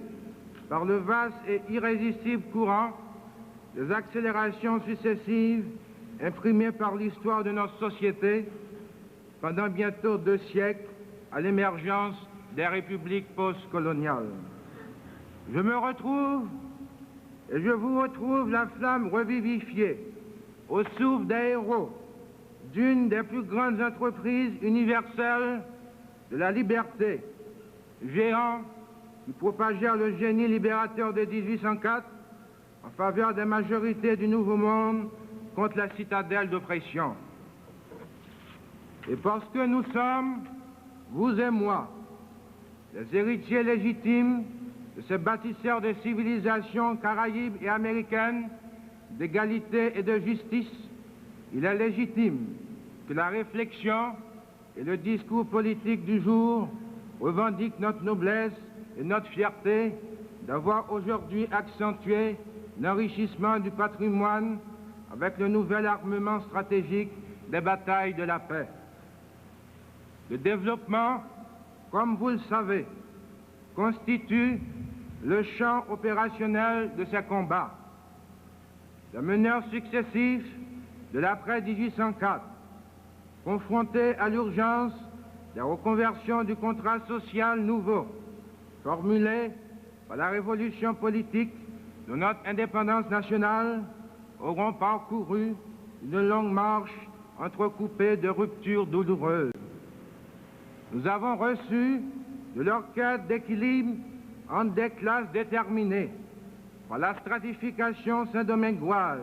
par le vaste et irrésistible courant des accélérations successives imprimées par l'histoire de notre société pendant bientôt 2 siècles à l'émergence des républiques postcoloniales. Je me retrouve et je vous retrouve la flamme revivifiée au souffle des héros d'une des plus grandes entreprises universelles de la liberté, géants qui propagèrent le génie libérateur de 1804 en faveur des majorités du Nouveau Monde contre la citadelle d'oppression. Et parce que nous sommes, vous et moi, les héritiers légitimes de ces bâtisseurs de civilisations caraïbes et américaines, d'égalité et de justice, il est légitime que la réflexion et le discours politique du jour revendiquent notre noblesse et notre fierté d'avoir aujourd'hui accentué l'enrichissement du patrimoine avec le nouvel armement stratégique des batailles de la paix. Le développement, comme vous le savez, constitue le champ opérationnel de ces combats. Les meneurs successifs de l'après 1804, confrontés à l'urgence des reconversions du contrat social nouveau, formulé par la révolution politique de notre indépendance nationale, auront parcouru une longue marche entrecoupée de ruptures douloureuses. Nous avons reçu de leur quête d'équilibre entre des classes déterminées par la stratification saint-domingoise,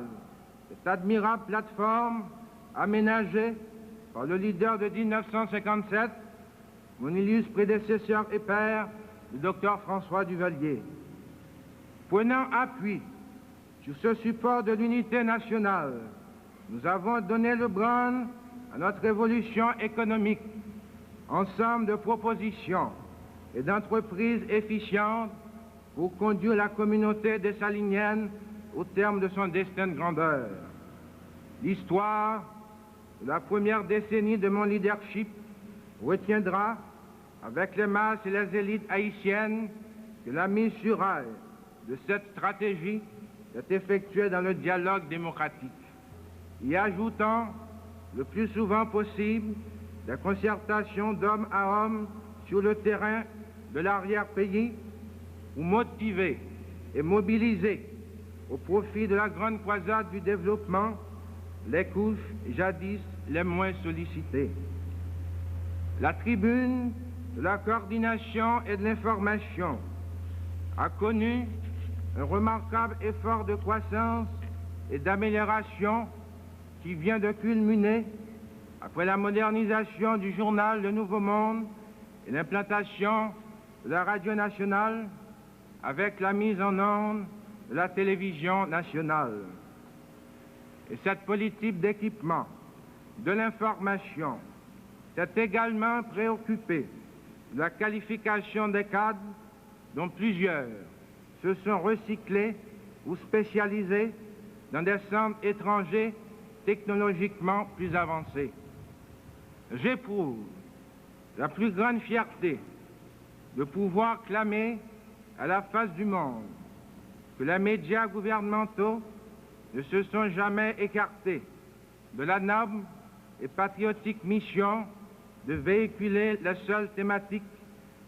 cette admirable plateforme aménagée par le leader de 1957, mon illustre prédécesseur et père, le docteur François Duvalier. Prenant appui sur ce support de l'unité nationale, nous avons donné le branle à notre révolution économique, ensemble de propositions et d'entreprises efficientes pour conduire la communauté dessalinienne au terme de son destin de grandeur. L'histoire de la première décennie de mon leadership retiendra, avec les masses et les élites haïtiennes, que la mise sur rail de cette stratégie est effectuée dans le dialogue démocratique, y ajoutant le plus souvent possible des concertations d'homme à homme sur le terrain de l'arrière-pays pour motiver et mobiliser au profit de la grande croisade du développement les couches jadis les moins sollicitées. La tribune de la coordination et de l'information a connu un remarquable effort de croissance et d'amélioration qui vient de culminer après la modernisation du journal Le Nouveau Monde et l'implantation de la radio nationale avec la mise en onde de la télévision nationale. Et cette politique d'équipement de l'information s'est également préoccupée de la qualification des cadres dont plusieurs se sont recyclés ou spécialisés dans des centres étrangers technologiquement plus avancés. J'éprouve la plus grande fierté de pouvoir clamer à la face du monde que les médias gouvernementaux ne se sont jamais écartés de la noble et patriotique mission de véhiculer la seule thématique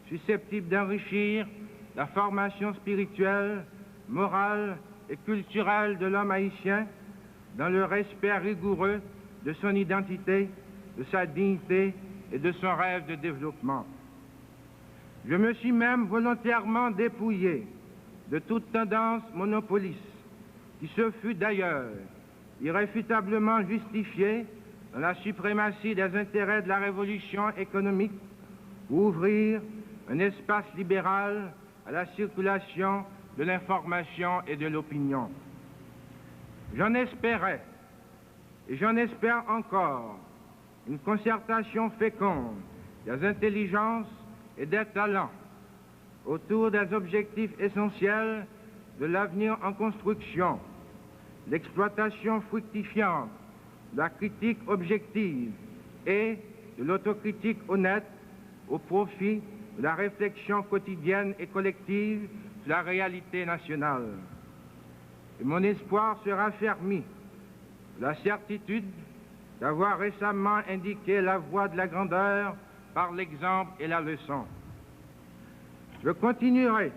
susceptible d'enrichir la formation spirituelle, morale et culturelle de l'homme haïtien dans le respect rigoureux de son identité, de sa dignité et de son rêve de développement. Je me suis même volontairement dépouillé de toute tendance monopoliste, qui se fut d'ailleurs irréfutablement justifiée dans la suprématie des intérêts de la révolution économique pour ouvrir un espace libéral à la circulation de l'information et de l'opinion. J'en espérais, et j'en espère encore, une concertation féconde des intelligences et des talents autour des objectifs essentiels de l'avenir en construction, l'exploitation fructifiante, la critique objective et de l'autocritique honnête au profit de la réflexion quotidienne et collective sur la réalité nationale. Et mon espoir se raffermit de la certitude d'avoir récemment indiqué la voie de la grandeur par l'exemple et la leçon. Je continuerai,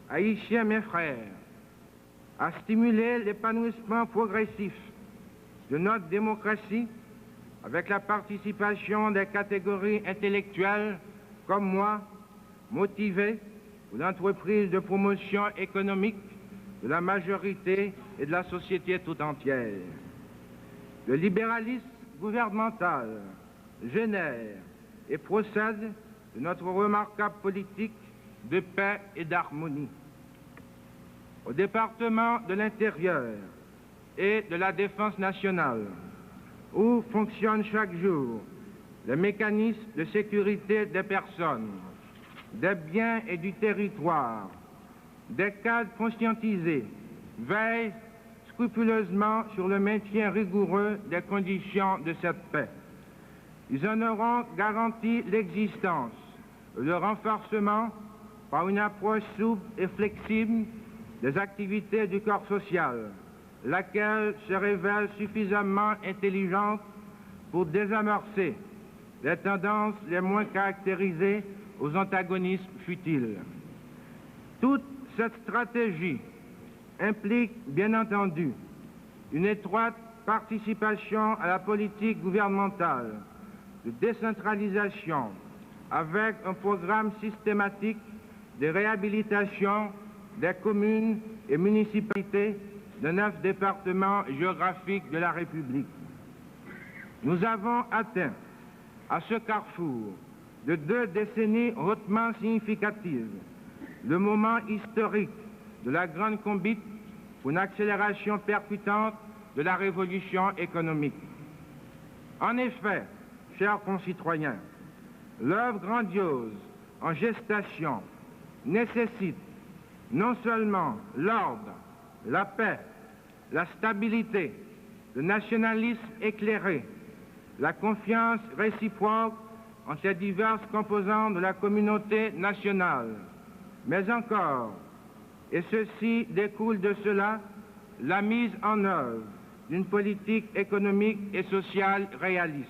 Haïtiens mes frères, à stimuler l'épanouissement progressif de notre démocratie avec la participation des catégories intellectuelles comme moi, motivées aux entreprises de promotion économique de la majorité et de la société tout entière. Le libéralisme gouvernemental génère et procède de notre remarquable politique de paix et d'harmonie. Au département de l'Intérieur et de la Défense nationale, où fonctionne chaque jour les mécanismes de sécurité des personnes, des biens et du territoire, des cadres conscientisés veillent scrupuleusement sur le maintien rigoureux des conditions de cette paix. Ils en auront garanti l'existence, le renforcement par une approche souple et flexible des activités du corps social, laquelle se révèle suffisamment intelligente pour désamorcer les tendances les moins caractérisées aux antagonismes futiles. Toute cette stratégie implique, bien entendu, une étroite participation à la politique gouvernementale de décentralisation avec un programme systématique de réhabilitation des communes et municipalités de 9 départements géographiques de la République. Nous avons atteint à ce carrefour de 2 décennies hautement significatives le moment historique de la grande combite pour une accélération percutante de la révolution économique. En effet, chers concitoyens, l'œuvre grandiose en gestation nécessite non seulement l'ordre, la paix, la stabilité, le nationalisme éclairé, la confiance réciproque entre les diverses composantes de la communauté nationale, mais encore, et ceci découle de cela, la mise en œuvre d'une politique économique et sociale réaliste.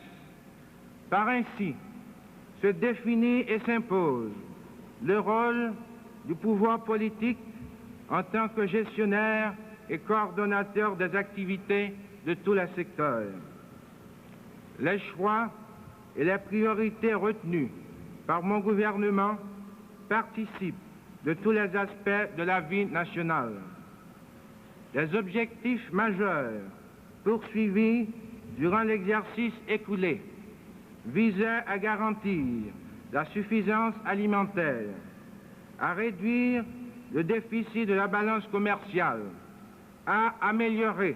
Par ainsi, se définit et s'impose le rôle du pouvoir politique en tant que gestionnaire et coordonnateur des activités de tous les secteurs. Les choix et les priorités retenues par mon gouvernement participent de tous les aspects de la vie nationale. Les objectifs majeurs poursuivis durant l'exercice écoulé visaient à garantir la suffisance alimentaire, à réduire le déficit de la balance commerciale, à améliorer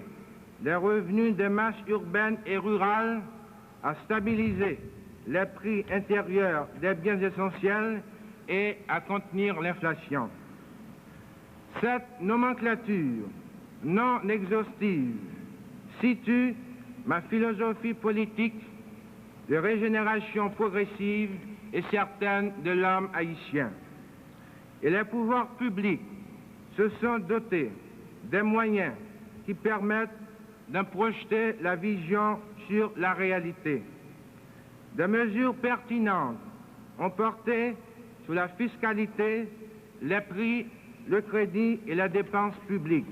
les revenus des masses urbaines et rurales, à stabiliser les prix intérieurs des biens essentiels et à contenir l'inflation. Cette nomenclature non exhaustive situe ma philosophie politique de régénération progressive et certaine de l'homme haïtien. Et les pouvoirs publics se sont dotés des moyens qui permettent d'en projeter la vision sur la réalité. Des mesures pertinentes ont porté sur la fiscalité, les prix, le crédit et la dépense publique.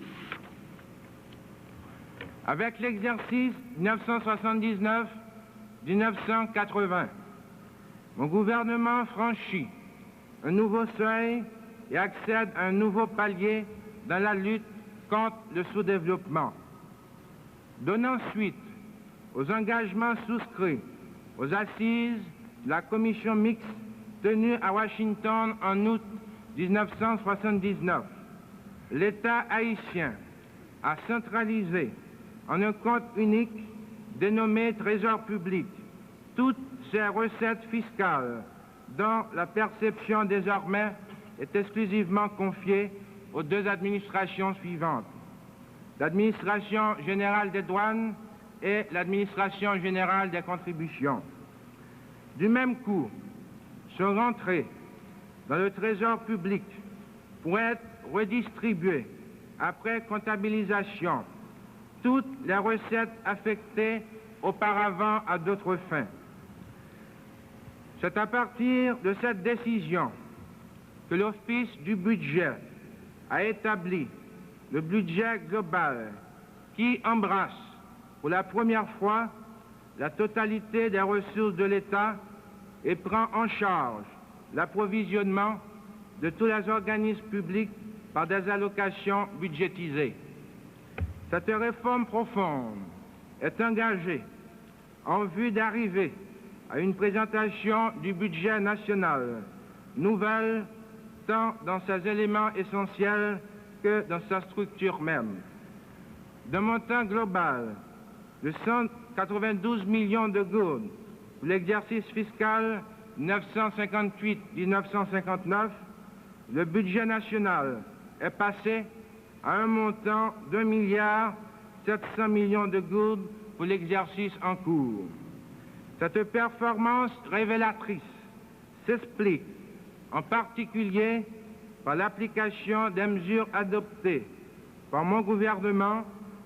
Avec l'exercice 1979-1980, mon gouvernement franchit un nouveau seuil et accède à un nouveau palier dans la lutte contre le sous-développement. Donnant suite aux engagements souscrits aux assises de la commission mixte tenue à Washington en août 1979, l'État haïtien a centralisé en un compte unique dénommé Trésor public toutes ses recettes fiscales dont la perception désormais est exclusivement confiée aux 2 administrations suivantes, l'administration générale des douanes et l'administration générale des contributions. Du même coup, sont rentrées dans le trésor public pour être redistribuées après comptabilisation toutes les recettes affectées auparavant à d'autres fins. C'est à partir de cette décision que l'Office du budget a établi le budget global qui embrasse pour la première fois la totalité des ressources de l'État et prend en charge l'approvisionnement de tous les organismes publics par des allocations budgétisées. Cette réforme profonde est engagée en vue d'arriver à une présentation du budget national nouvelle tant dans ses éléments essentiels que dans sa structure même. D'un montant global de 192 millions de gourdes pour l'exercice fiscal 1958-1959, le budget national est passé à un montant d'1,7 milliard de gourdes pour l'exercice en cours. Cette performance révélatrice s'explique en particulier par l'application des mesures adoptées par mon gouvernement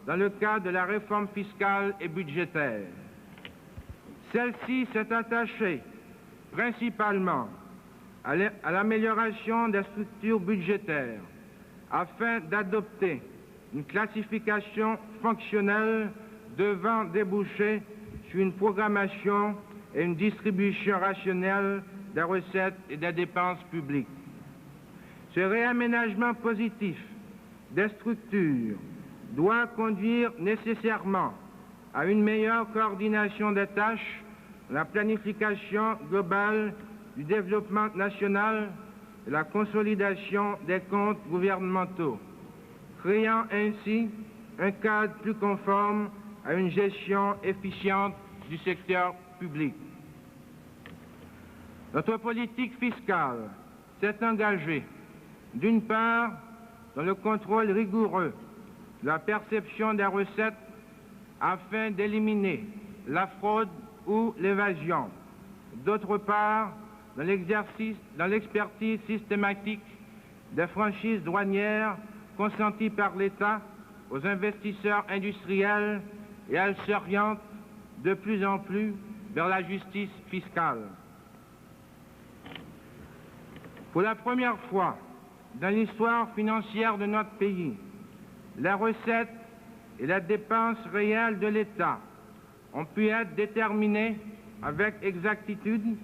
dans le cadre de la réforme fiscale et budgétaire. Celle-ci s'est attachée principalement à l'amélioration des structures budgétaires afin d'adopter une classification fonctionnelle devant déboucher sur une programmation et une distribution rationnelle des recettes et des dépenses publiques. Ce réaménagement positif des structures doit conduire nécessairement à une meilleure coordination des tâches, la planification globale du développement national et la consolidation des comptes gouvernementaux, créant ainsi un cadre plus conforme à une gestion efficiente du secteur public. Notre politique fiscale s'est engagée, d'une part, dans le contrôle rigoureux de la perception des recettes afin d'éliminer la fraude ou l'évasion, d'autre part, dans l'expertise systématique des franchises douanières consenties par l'État aux investisseurs industriels, et elles s'orientent de plus en plus vers la justice fiscale. Pour la première fois dans l'histoire financière de notre pays, les recettes et les dépenses réelles de l'État ont pu être déterminées avec exactitude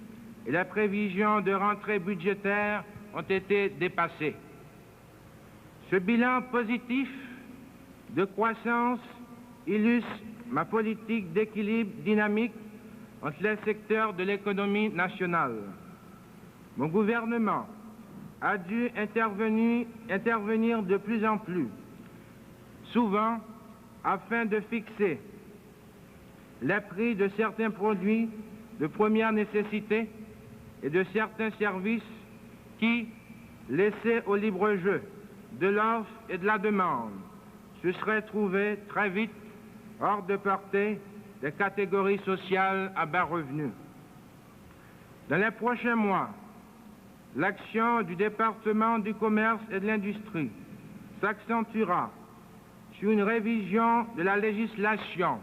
et les prévisions de rentrée budgétaire ont été dépassées. Ce bilan positif de croissance illustre ma politique d'équilibre dynamique entre les secteurs de l'économie nationale. Mon gouvernement a dû intervenir de plus en plus souvent afin de fixer les prix de certains produits de première nécessité et de certains services qui, laissés au libre jeu de l'offre et de la demande, se seraient trouvés très vite hors de portée des catégories sociales à bas revenus. Dans les prochains mois, l'action du département du commerce et de l'industrie s'accentuera sur une révision de la législation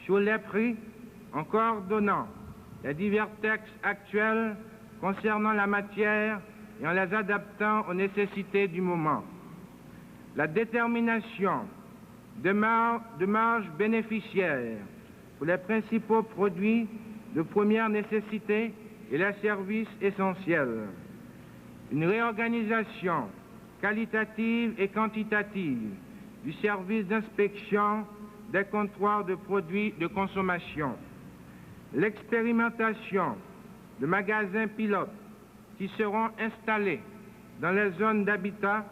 sur les prix en coordonnant les divers textes actuels concernant la matière et en les adaptant aux nécessités du moment. La détermination de marges bénéficiaires pour les principaux produits de première nécessité et les services essentiels. Une réorganisation qualitative et quantitative du service d'inspection des comptoirs de produits de consommation. L'expérimentation de magasins pilotes qui seront installés dans les zones d'habitat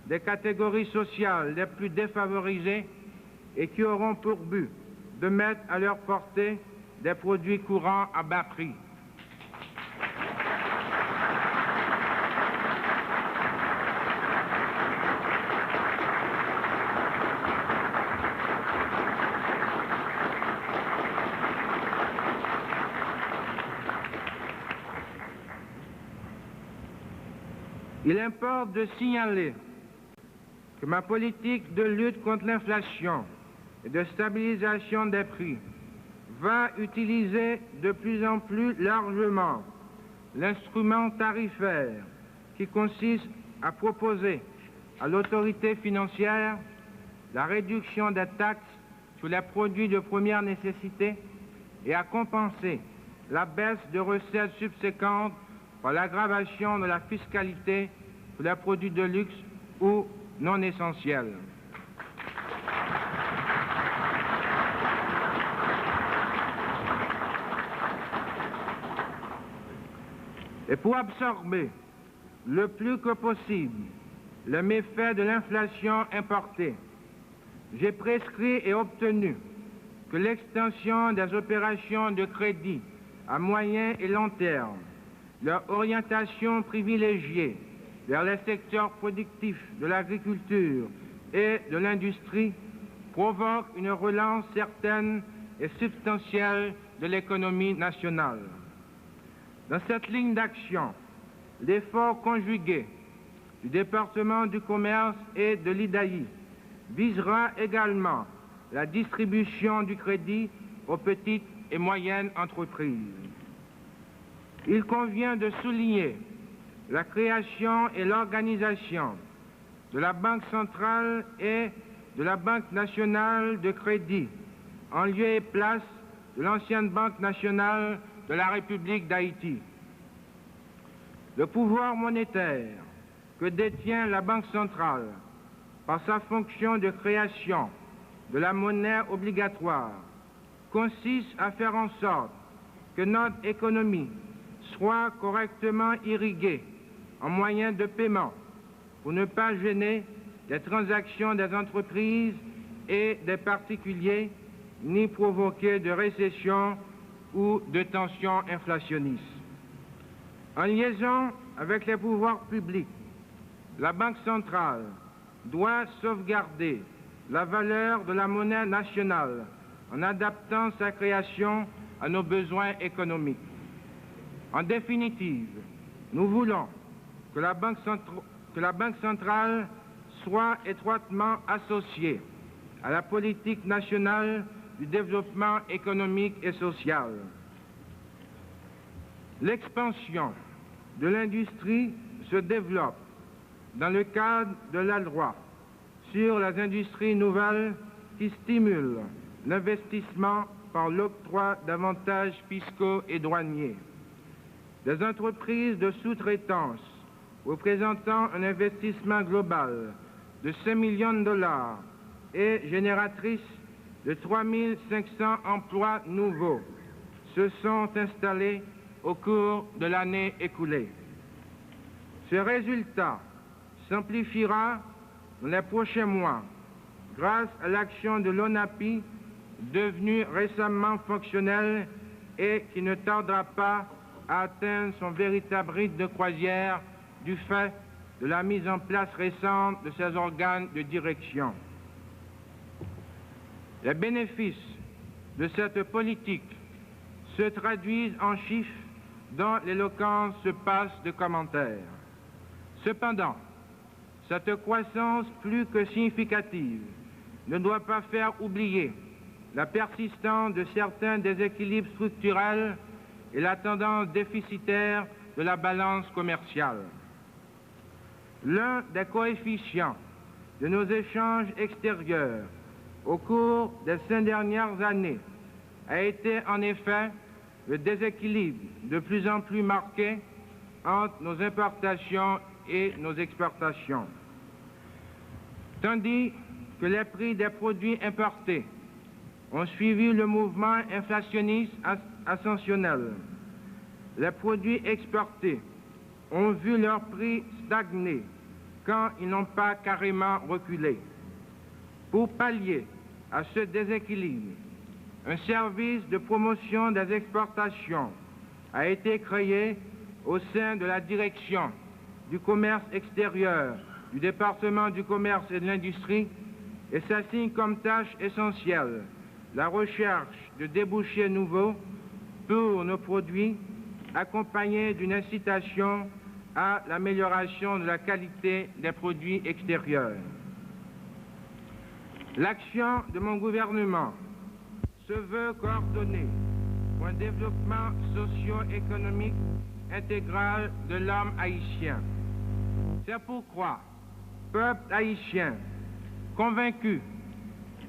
des catégories sociales les plus défavorisées et qui auront pour but de mettre à leur portée des produits courants à bas prix. Il importe de signaler que ma politique de lutte contre l'inflation et de stabilisation des prix va utiliser de plus en plus largement l'instrument tarifaire qui consiste à proposer à l'autorité financière la réduction des taxes sur les produits de première nécessité et à compenser la baisse de recettes subséquentes par l'aggravation de la fiscalité pour les produits de luxe ou non essentiels. Et pour absorber le plus que possible le méfait de l'inflation importée, j'ai prescrit et obtenu que l'extension des opérations de crédit à moyen et long terme, leur orientation privilégiée vers les secteurs productifs de l'agriculture et de l'industrie provoque une relance certaine et substantielle de l'économie nationale. Dans cette ligne d'action, l'effort conjugué du département du commerce et de l'IDAI visera également la distribution du crédit aux petites et moyennes entreprises. Il convient de souligner la création et l'organisation de la Banque centrale et de la Banque nationale de crédit en lieu et place de l'ancienne Banque nationale de la République d'Haïti. Le pouvoir monétaire que détient la Banque centrale par sa fonction de création de la monnaie obligatoire consiste à faire en sorte que notre économie soit correctement irriguée en moyens de paiement pour ne pas gêner les transactions des entreprises et des particuliers, ni provoquer de récession ou de tensions inflationnistes. En liaison avec les pouvoirs publics, la Banque centrale doit sauvegarder la valeur de la monnaie nationale en adaptant sa création à nos besoins économiques. En définitive, nous voulons que la Banque centrale soit étroitement associée à la politique nationale du développement économique et social. L'expansion de l'industrie se développe dans le cadre de la loi sur les industries nouvelles qui stimule l'investissement par l'octroi d'avantages fiscaux et douaniers. Des entreprises de sous-traitance représentant un investissement global de 5 millions de dollars et génératrices de 3 500 emplois nouveaux se sont installés au cours de l'année écoulée. Ce résultat s'amplifiera dans les prochains mois grâce à l'action de l'ONAPI, devenue récemment fonctionnelle et qui ne tardera pas à atteindre son véritable rythme de croisière du fait de la mise en place récente de ses organes de direction. Les bénéfices de cette politique se traduisent en chiffres dont l'éloquence se passe de commentaires. Cependant, cette croissance plus que significative ne doit pas faire oublier la persistance de certains déséquilibres structurels et la tendance déficitaire de la balance commerciale. L'un des coefficients de nos échanges extérieurs au cours des 5 dernières années a été en effet le déséquilibre de plus en plus marqué entre nos importations et nos exportations. Tandis que les prix des produits importés ont suivi le mouvement inflationniste ascensionnel, les produits exportés ont vu leur prix stagner quand ils n'ont pas carrément reculé. Pour pallier à ce déséquilibre, un service de promotion des exportations a été créé au sein de la direction du commerce extérieur du département du commerce et de l'industrie et s'assigne comme tâche essentielle la recherche de débouchés nouveaux pour nos produits, accompagnés d'une incitation à l'amélioration de la qualité des produits extérieurs. L'action de mon gouvernement se veut coordonnée pour un développement socio-économique intégral de l'homme haïtien. C'est pourquoi, peuple haïtien, convaincu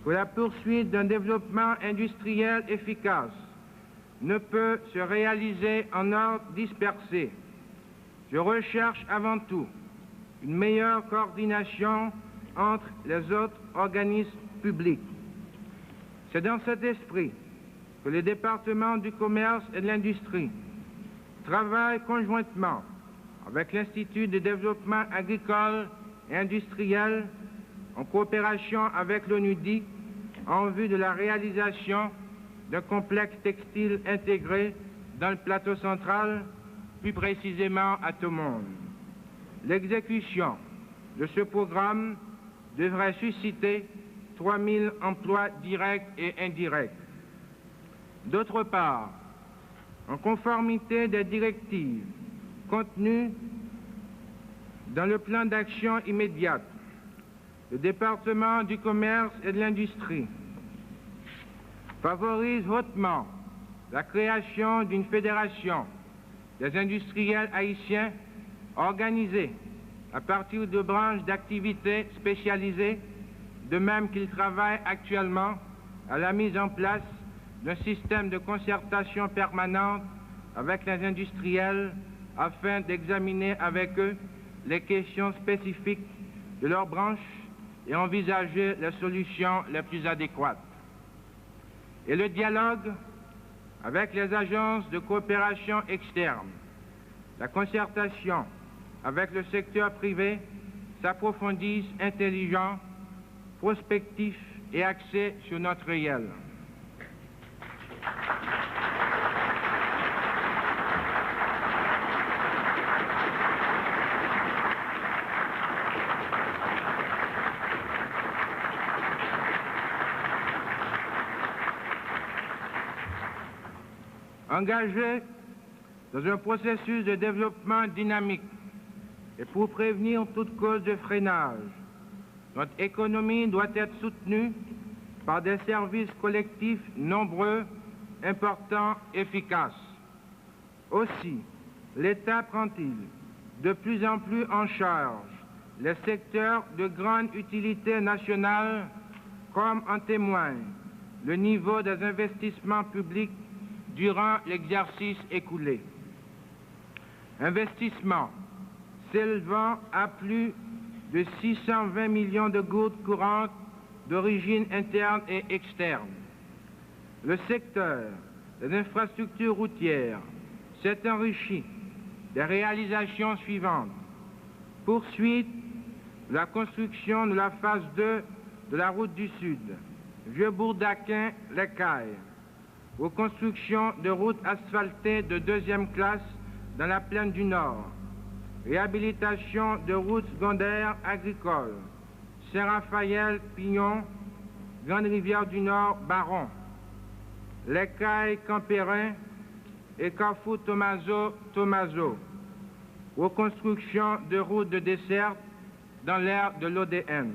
que la poursuite d'un développement industriel efficace ne peut se réaliser en ordre dispersé, je recherche avant tout une meilleure coordination entre les autres organismes publics. C'est dans cet esprit que le département du commerce et de l'industrie travaille conjointement avec l'Institut de développement agricole et industriel en coopération avec l'ONUDI en vue de la réalisation d'un complexe textile intégré dans le plateau central, plus précisément à Thomonde. L'exécution de ce programme devrait susciter 3 000 emplois directs et indirects. D'autre part, en conformité des directives contenues dans le plan d'action immédiate, le département du commerce et de l'industrie favorise hautement la création d'une fédération des industriels haïtiens organisée à partir de branches d'activités spécialisées, de même qu'il travaille actuellement à la mise en place d'un système de concertation permanente avec les industriels afin d'examiner avec eux les questions spécifiques de leur branche et envisager les solutions les plus adéquates. Et le dialogue avec les agences de coopération externe, la concertation avec le secteur privé s'approfondissent intelligent, prospectif et axé sur notre réel. Engagé dans un processus de développement dynamique et pour prévenir toute cause de freinage, notre économie doit être soutenue par des services collectifs nombreux, importants, efficaces. Aussi, l'État prend-il de plus en plus en charge les secteurs de grande utilité nationale, comme en témoigne le niveau des investissements publics durant l'exercice écoulé. Investissement s'élevant à plus de 620 millions de gouttes courantes d'origine interne et externe. Le secteur des infrastructures routières s'est enrichi des réalisations suivantes. Poursuite de la construction de la phase 2 de la route du Sud, Vieux-Bourg-d'Aquin-Les Cailles, aux constructions de routes asphaltées de deuxième classe dans la plaine du Nord, réhabilitation de routes secondaires agricoles, Saint-Raphaël, Pignon, Grande-Rivière du Nord, Baron, Les Cailles, Campérin et Carrefour Tomaso, aux constructions de routes de desserte dans l'aire de l'ODN.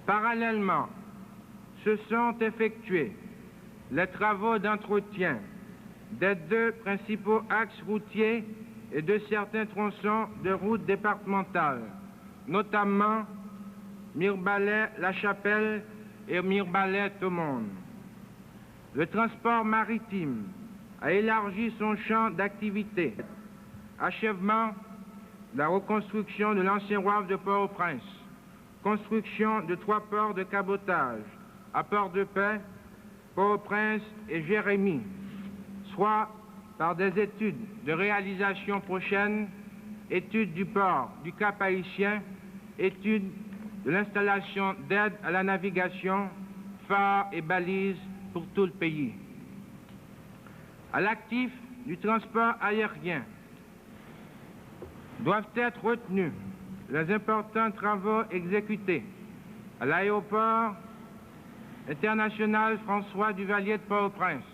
Parallèlement, se sont effectués les travaux d'entretien des deux principaux axes routiers et de certains tronçons de routes départementales, notamment Mirebalais-La Chapelle et Mirebalais-Thomonde. Le transport maritime a élargi son champ d'activité. Achèvement de la reconstruction de l'ancien wharf de Port-au-Prince, construction de 3 ports de cabotage à Port-de-Paix, Port-au-Prince et Jérémie, soit par des études de réalisation prochaine, études du port du Cap Haïtien, études de l'installation d'aide à la navigation, phares et balises pour tout le pays. À l'actif du transport aérien doivent être retenus les importants travaux exécutés à l'aéroport international François Duvalier de Port-au-Prince,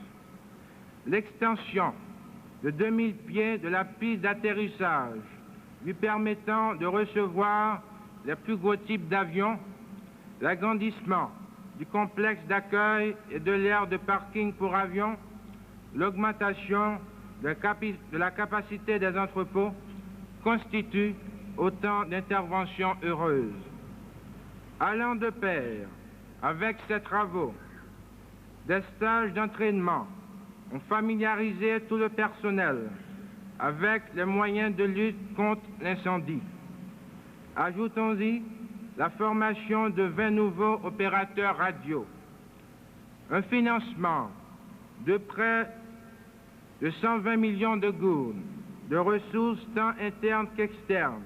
l'extension de 2000 pieds de la piste d'atterrissage lui permettant de recevoir les plus gros types d'avions, l'agrandissement du complexe d'accueil et de l'aire de parking pour avions, l'augmentation de la capacité des entrepôts constituent autant d'interventions heureuses. Allant de pair avec ces travaux, des stages d'entraînement ont familiarisé tout le personnel avec les moyens de lutte contre l'incendie. Ajoutons-y la formation de 20 nouveaux opérateurs radio, un financement de près de 120 millions de gourdes de ressources tant internes qu'externes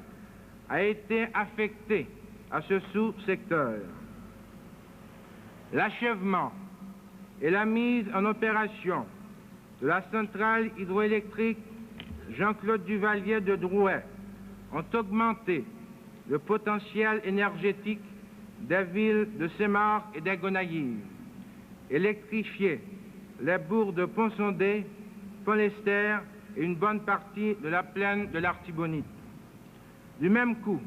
a été affecté à ce sous-secteur. L'achèvement et la mise en opération de la centrale hydroélectrique Jean-Claude Duvalier de Drouet ont augmenté le potentiel énergétique des villes de Saint-Marc et d'Agonaïves, électrifié les bourgs de Pont-Sondé, Pont-Lester et une bonne partie de la plaine de l'Artibonite. Du même coup,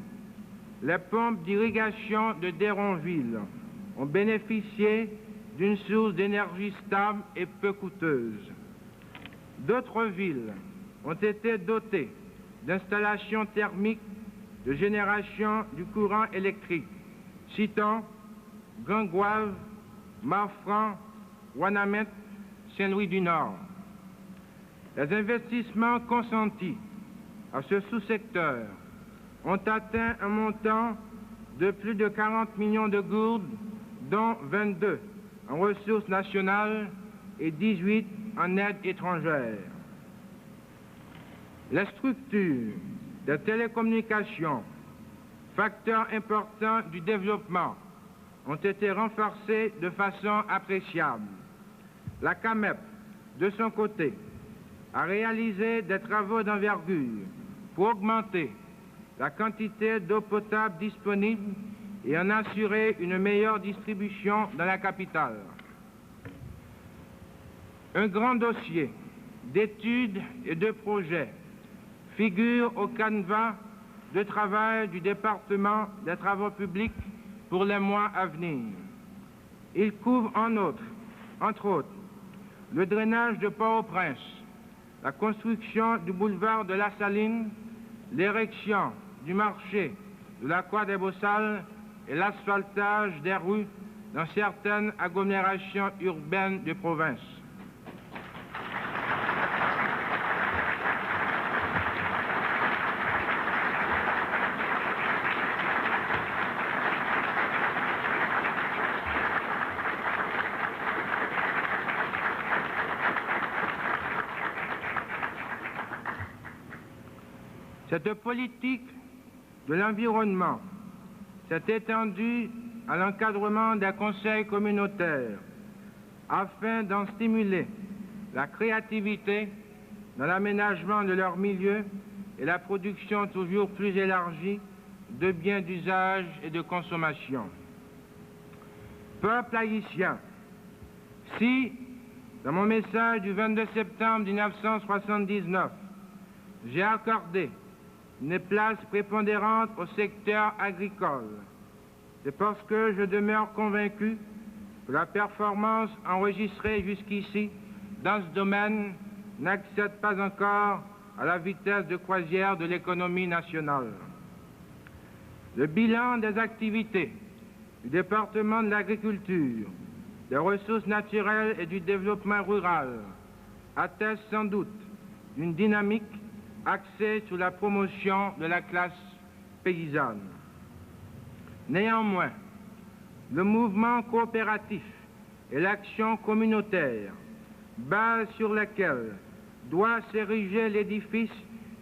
les pompes d'irrigation de Déronville ont bénéficié d'une source d'énergie stable et peu coûteuse. D'autres villes ont été dotées d'installations thermiques de génération du courant électrique. Citons Gangoise, Marfranc, Ouanamètre, Saint-Louis-du-Nord. Les investissements consentis à ce sous-secteur ont atteint un montant de plus de 40 millions de gourdes, dont 22 en ressources nationales et 18 en aide étrangère. Les structures de télécommunications, facteurs importants du développement, ont été renforcées de façon appréciable. La CAMEP, de son côté, a réalisé des travaux d'envergure pour augmenter la quantité d'eau potable disponible et en assurer une meilleure distribution dans la capitale. Un grand dossier d'études et de projets figure au canevas de travail du département des travaux publics pour les mois à venir. Il couvre entre autres, le drainage de Port-au-Prince, la construction du boulevard de la Saline, l'érection du marché de la Croix des Beaux-Salles et l'asphaltage des rues dans certaines agglomérations urbaines de province. Cette politique de l'environnement s'est étendue à l'encadrement des conseils communautaires afin d'en stimuler la créativité dans l'aménagement de leur milieu et la production toujours plus élargie de biens d'usage et de consommation. Peuple haïtien, si, dans mon message du 22 septembre 1979, j'ai accordé une place prépondérante au secteur agricole, c'est parce que je demeure convaincu que la performance enregistrée jusqu'ici dans ce domaine n'accède pas encore à la vitesse de croisière de l'économie nationale. Le bilan des activités du département de l'agriculture, des ressources naturelles et du développement rural atteste sans doute d'une dynamique axée sur la promotion de la classe paysanne. Néanmoins, le mouvement coopératif et l'action communautaire, base sur laquelle doit s'ériger l'édifice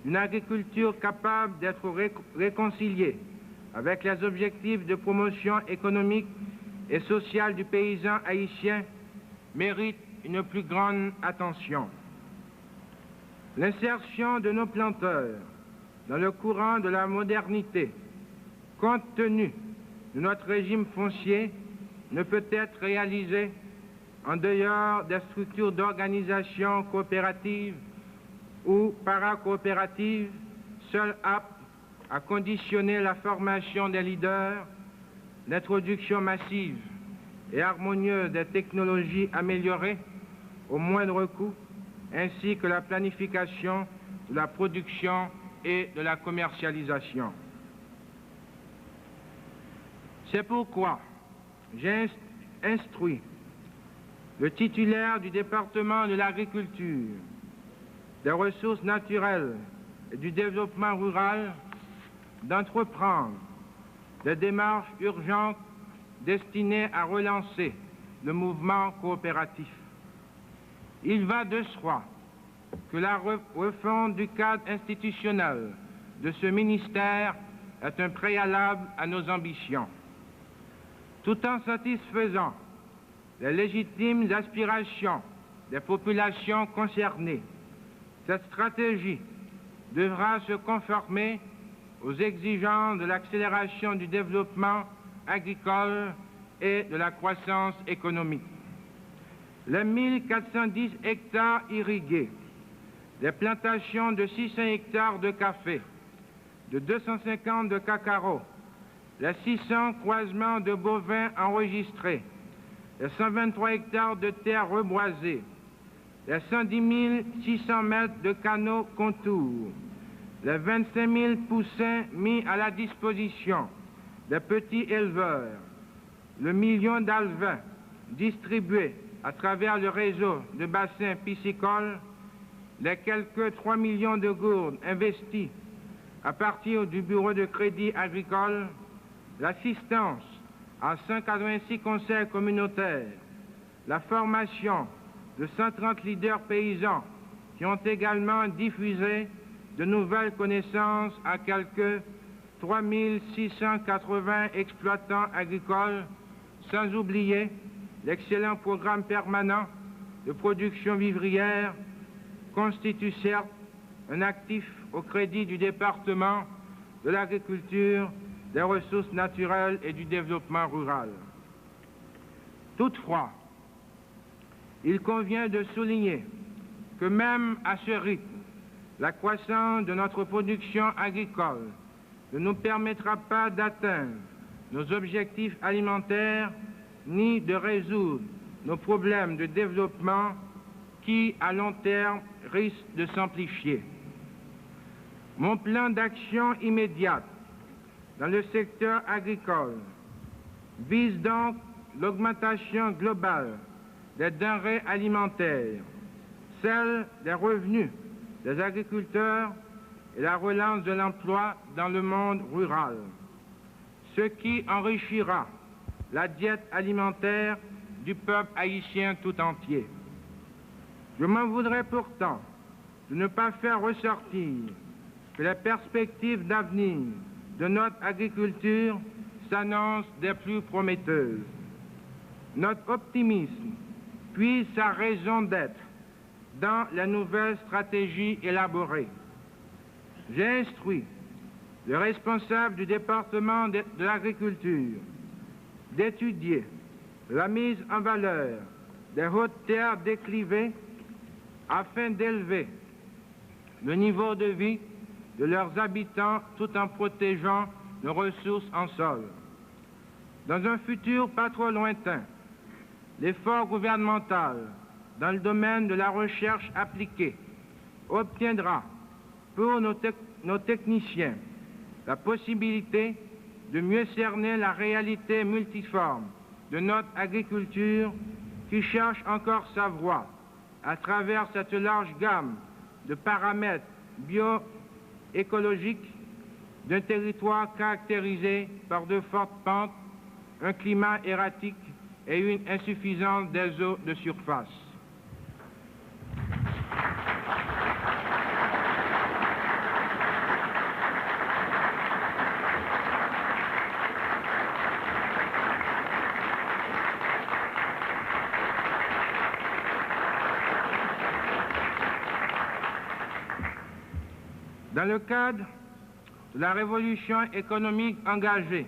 d'une agriculture capable d'être réconciliée avec les objectifs de promotion économique et sociale du paysan haïtien, mérite une plus grande attention. L'insertion de nos planteurs dans le courant de la modernité, compte tenu de notre régime foncier, ne peut être réalisée en dehors des structures d'organisation coopérative ou paracoopérative, seules aptes à conditionner la formation des leaders, l'introduction massive et harmonieuse des technologies améliorées au moindre coût, ainsi que la planification de la production et de la commercialisation. C'est pourquoi j'ai instruit le titulaire du département de l'agriculture, des ressources naturelles et du développement rural d'entreprendre des démarches urgentes destinées à relancer le mouvement coopératif. Il va de soi que la refonte du cadre institutionnel de ce ministère est un préalable à nos ambitions. Tout en satisfaisant les légitimes aspirations des populations concernées. Cette stratégie devra se conformer aux exigences de l'accélération du développement agricole et de la croissance économique. Les 1410 hectares irrigués, les plantations de 600 hectares de café, de 250 de cacao, les 600 croisements de bovins enregistrés, les 123 hectares de terres reboisées, les 110 600 mètres de canaux contours, les 25 000 poussins mis à la disposition des petits éleveurs, le million d'alevins distribués à travers le réseau de bassins piscicoles, les quelques 3 millions de gourdes investis à partir du Bureau de crédit agricole, l'assistance à 186 conseils communautaires, la formation de 130 leaders paysans qui ont également diffusé de nouvelles connaissances à quelques 3 680 exploitants agricoles, sans oublier l'excellent programme permanent de production vivrière constitue certes un actif au crédit du département de l'agriculture, des ressources naturelles et du développement rural. Toutefois, il convient de souligner que même à ce rythme, la croissance de notre production agricole ne nous permettra pas d'atteindre nos objectifs alimentaires ni de résoudre nos problèmes de développement qui, à long terme, risquent de s'amplifier. Mon plan d'action immédiate dans le secteur agricole vise donc l'augmentation globale des denrées alimentaires, celle des revenus des agriculteurs et la relance de l'emploi dans le monde rural, ce qui enrichira la diète alimentaire du peuple haïtien tout entier. Je m'en voudrais pourtant de ne pas faire ressortir que les perspectives d'avenir de notre agriculture s'annoncent des plus prometteuses. Notre optimisme puise sa raison d'être dans la nouvelle stratégie élaborée. J'ai instruit le responsable du département de l'agriculture d'étudier la mise en valeur des hautes terres déclivées afin d'élever le niveau de vie de leurs habitants tout en protégeant nos ressources en sol. Dans un futur pas trop lointain, l'effort gouvernemental dans le domaine de la recherche appliquée obtiendra pour nos techniciens la possibilité de mieux cerner la réalité multiforme de notre agriculture qui cherche encore sa voie à travers cette large gamme de paramètres bioécologiques d'un territoire caractérisé par de fortes pentes, un climat erratique et une insuffisance des eaux de surface. Dans le cadre de la révolution économique engagée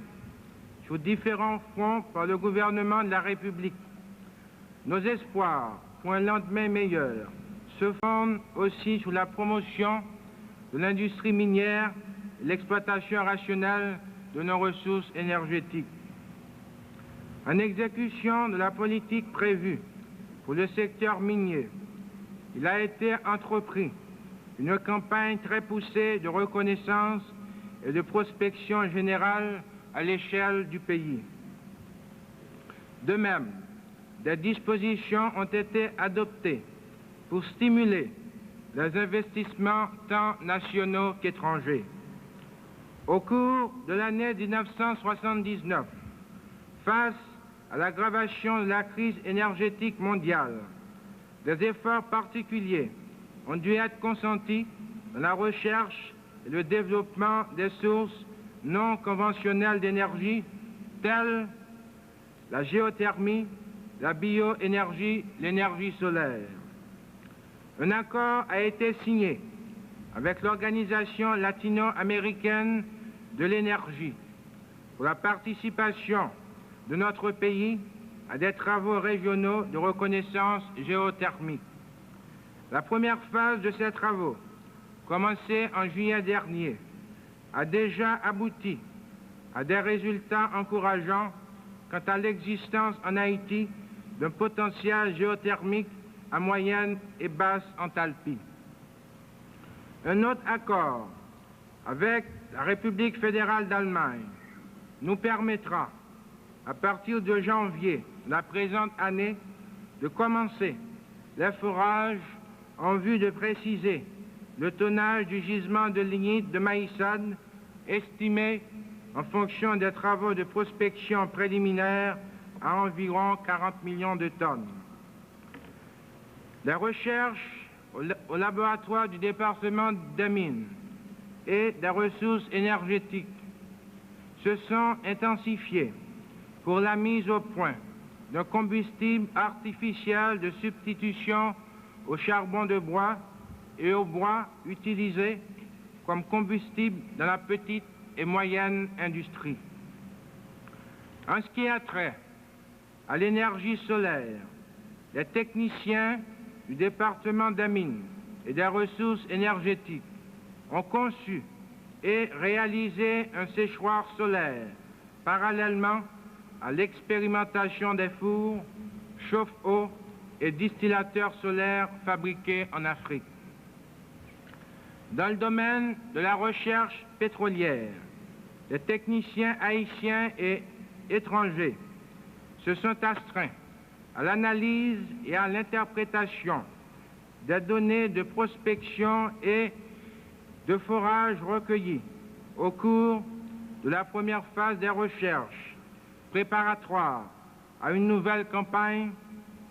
sur différents fronts par le gouvernement de la République, nos espoirs pour un lendemain meilleur se fondent aussi sur la promotion de l'industrie minière et l'exploitation rationnelle de nos ressources énergétiques. En exécution de la politique prévue pour le secteur minier, il a été entrepris une campagne très poussée de reconnaissance et de prospection générale à l'échelle du pays. De même, des dispositions ont été adoptées pour stimuler les investissements tant nationaux qu'étrangers. Au cours de l'année 1979, face à l'aggravation de la crise énergétique mondiale, des efforts particuliers ont dû être consentis dans la recherche et le développement des sources non conventionnelles d'énergie telles la géothermie, la bioénergie, l'énergie solaire. un accord a été signé avec l'Organisation latino-américaine de l'énergie pour la participation de notre pays à des travaux régionaux de reconnaissance géothermique. La première phase de ces travaux, commencée en juillet dernier, a déjà abouti à des résultats encourageants quant à l'existence en Haïti d'un potentiel géothermique à moyenne et basse enthalpie. Un autre accord avec la République fédérale d'Allemagne nous permettra, à partir de janvier de la présente année, de commencer les forages en vue de préciser le tonnage du gisement de lignite de Maïssad, estimé en fonction des travaux de prospection préliminaires à environ 40 millions de tonnes. Les recherches au laboratoire du département des mines et des ressources énergétiques se sont intensifiées pour la mise au point d'un combustible artificiel de substitution au charbon de bois et au bois utilisé comme combustible dans la petite et moyenne industrie. En ce qui a trait à l'énergie solaire, les techniciens du département des mines et des ressources énergétiques ont conçu et réalisé un séchoir solaire parallèlement à l'expérimentation des fours, chauffe-eau et distillateurs solaires fabriqués en Afrique. Dans le domaine de la recherche pétrolière, les techniciens haïtiens et étrangers se sont astreints à l'analyse et à l'interprétation des données de prospection et de forage recueillies au cours de la première phase des recherches préparatoires à une nouvelle campagne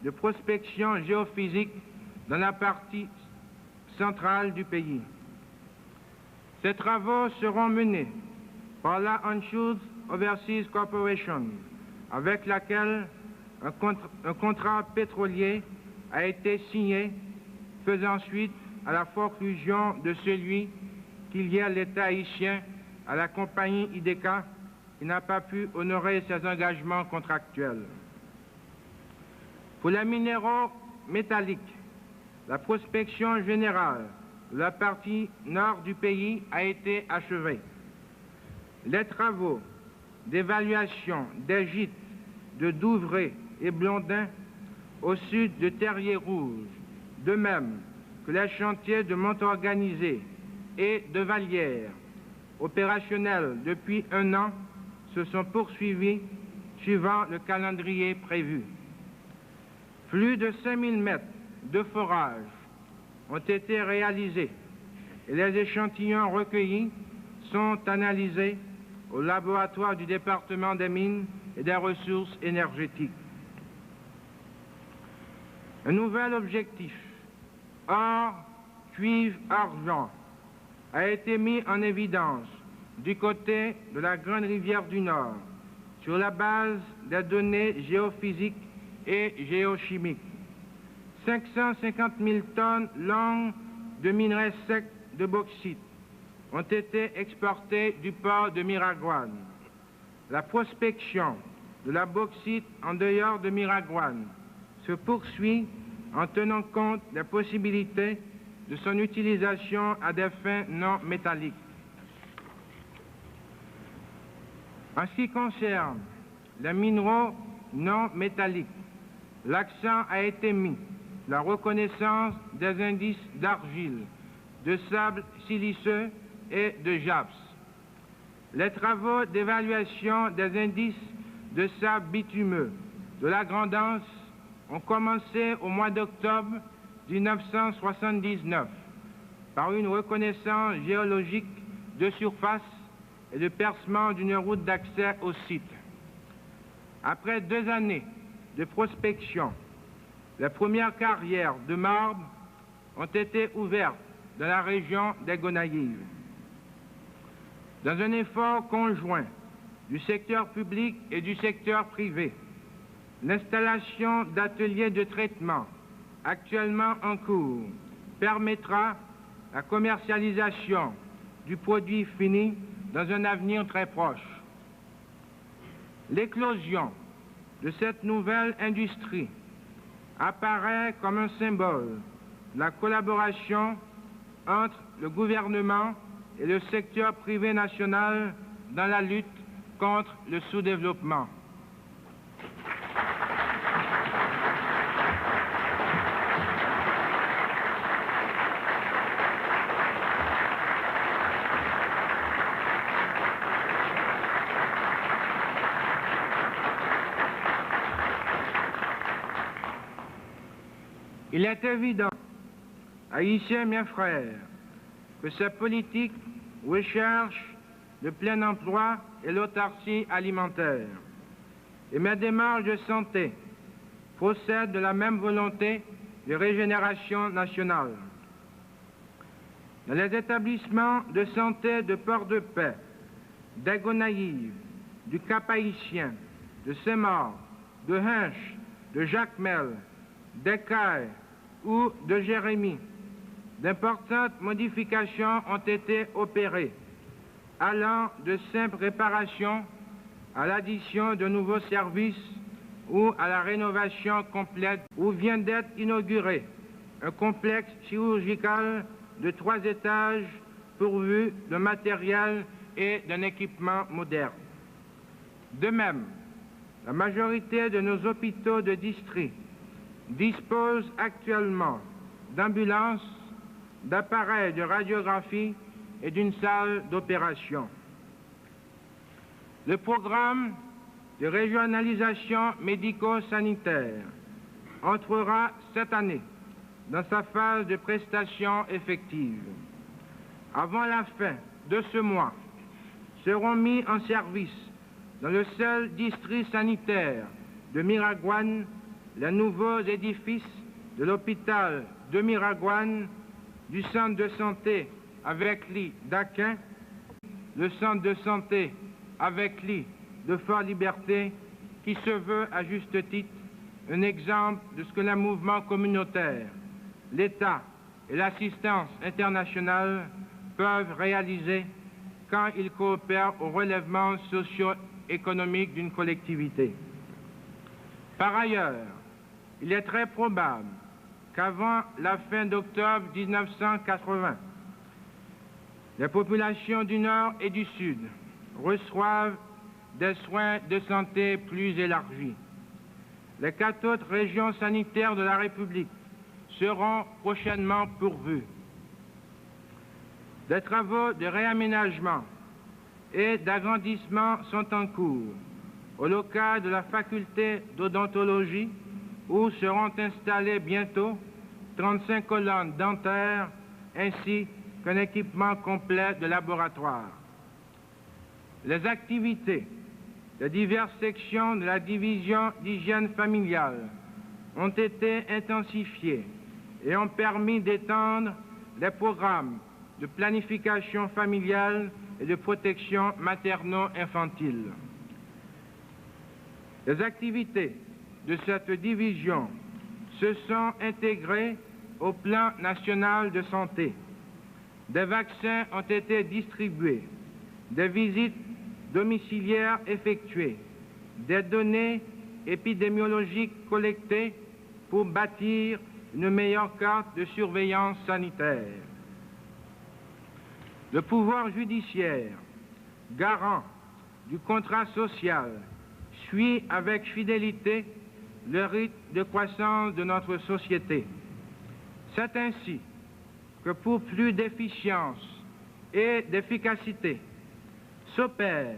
de prospection géophysique dans la partie centrale du pays. Ces travaux seront menés par la Anschutz Overseas Corporation, avec laquelle un contrat pétrolier a été signé, faisant suite à la forclusion de celui qu'il y a l'État haïtien à la compagnie IDECA qui n'a pas pu honorer ses engagements contractuels. Pour les minéraux métalliques, la prospection générale de la partie nord du pays a été achevée. Les travaux d'évaluation des gîtes de Douvray et Blondin au sud de Terrier-Rouge, de même que les chantiers de Montorganisé et de Vallière, opérationnels depuis un an, se sont poursuivis suivant le calendrier prévu. Plus de 5000 mètres de forage ont été réalisés et les échantillons recueillis sont analysés au laboratoire du département des mines et des ressources énergétiques. Un nouvel objectif, or, cuivre, argent, a été mis en évidence du côté de la Grande Rivière du Nord sur la base des données géophysiques et géochimiques. 550 000 tonnes longues de minerais secs de bauxite ont été exportées du port de Miragoâne. La prospection de la bauxite en dehors de Miragoâne se poursuit en tenant compte des possibilités de son utilisation à des fins non métalliques. En ce qui concerne les minéraux non métalliques, l'accent a été mis sur la reconnaissance des indices d'argile, de sable siliceux et de japs. Les travaux d'évaluation des indices de sable bitumeux de la Grand'Anse ont commencé au mois d'octobre 1979 par une reconnaissance géologique de surface et le percement d'une route d'accès au site. Après 2 années de prospection, les premières carrières de marbre ont été ouvertes dans la région des Gonaïves. Dans un effort conjoint du secteur public et du secteur privé, l'installation d'ateliers de traitement actuellement en cours permettra la commercialisation du produit fini dans un avenir très proche. L'éclosion de cette nouvelle industrie apparaît comme un symbole de la collaboration entre le gouvernement et le secteur privé national dans la lutte contre le sous-développement. Il est évident, Haïtiens, mes frères, que cette politique recherche le plein emploi et l'autarcie alimentaire. Et mes démarches de santé procèdent de la même volonté de régénération nationale. Dans les établissements de santé de Port-de-Paix, d'Aigues-Naïves, du Cap-Haïtien, de Saint-Maur, de Hinche, de Jacmel, d'Écailles ou de Jérémie, d'importantes modifications ont été opérées, allant de simples réparations à l'addition de nouveaux services ou à la rénovation complète, où vient d'être inauguré un complexe chirurgical de 3 étages pourvu de matériel et d'un équipement moderne. De même, la majorité de nos hôpitaux de district disposent actuellement d'ambulances, d'appareils de radiographie et d'une salle d'opération. Le programme de régionalisation médico-sanitaire entrera cette année dans sa phase de prestation effective. Avant la fin de ce mois, seront mis en service dans le seul district sanitaire de Miragouane les nouveaux édifices de l'hôpital de Miragouane, du centre de santé avec lit d'Aquin, le centre de santé avec lit de Fort-Liberté, qui se veut à juste titre un exemple de ce que le mouvement communautaire, l'État et l'assistance internationale peuvent réaliser quand ils coopèrent au relèvement socio-économique d'une collectivité. Par ailleurs, il est très probable qu'avant la fin d'octobre 1980, les populations du Nord et du Sud reçoivent des soins de santé plus élargis. Les 4 autres régions sanitaires de la République seront prochainement pourvues. Des travaux de réaménagement et d'agrandissement sont en cours au local de la faculté d'odontologie, où seront installées bientôt 35 colonnes dentaires ainsi qu'un équipement complet de laboratoire. Les activités de diverses sections de la division d'hygiène familiale ont été intensifiées et ont permis d'étendre les programmes de planification familiale et de protection materno-infantile. Les activités de cette division se sont intégrées au plan national de santé. Des vaccins ont été distribués, des visites domiciliaires effectuées, des données épidémiologiques collectées pour bâtir une meilleure carte de surveillance sanitaire. Le pouvoir judiciaire, garant du contrat social, suit avec fidélité le rythme de croissance de notre société. C'est ainsi que pour plus d'efficience et d'efficacité s'opère